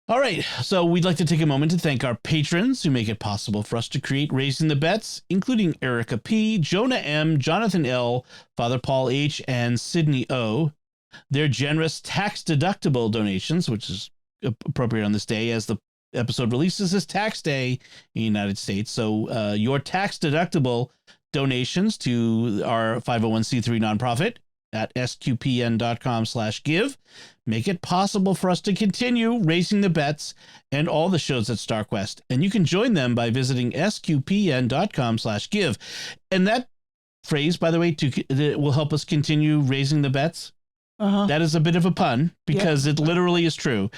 All right, so we'd like to take a moment to thank our patrons who make it possible for us to create Raising the Bets, including Erica P., Jonah M., Jonathan L., Father Paul H., and Sydney O. Their generous tax-deductible donations, which is appropriate on this day as the episode releases, is tax day in the United States. So your tax-deductible donations to our 501c3 nonprofit at sqpn.com/give make it possible for us to continue Raising the Bets and all the shows at StarQuest. And you can join them by visiting sqpn.com/give. And that phrase, by the way, that will help us continue raising the bets. That is a bit of a pun because it literally is true.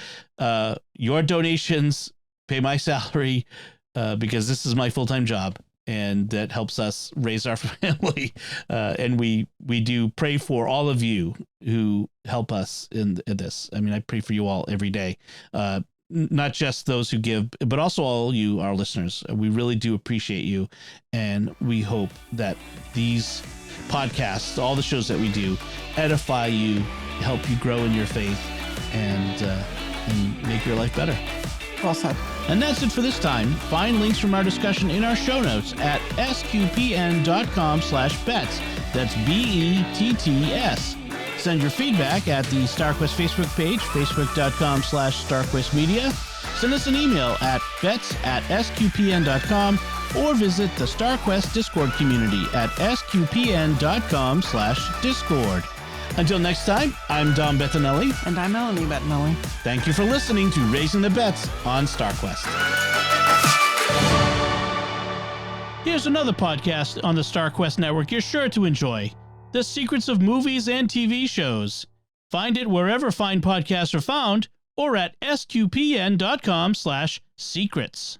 Your donations pay my salary because this is my full-time job. And that helps us raise our family. And we do pray for all of you who help us in this. I mean, I pray for you all every day, not just those who give, but also all you, our listeners. We really do appreciate you. And we hope that these podcasts, all the shows that we do, edify you, help you grow in your faith, and make your life better. Well said. And that's it for this time. Find links from our discussion in our show notes at sqpn.com/bets. That's BETTS. Send your feedback at the StarQuest Facebook page, facebook.com/StarQuestMedia. Send us an email at bets@sqpn.com or visit the StarQuest Discord community at sqpn.com/Discord. Until next time, I'm Dom Bettinelli. And I'm Melanie Bettinelli. Thank you for listening to Raising the Bets on StarQuest. Here's another podcast on the StarQuest network you're sure to enjoy: The Secrets of Movies and TV Shows. Find it wherever fine podcasts are found or at sqpn.com/secrets.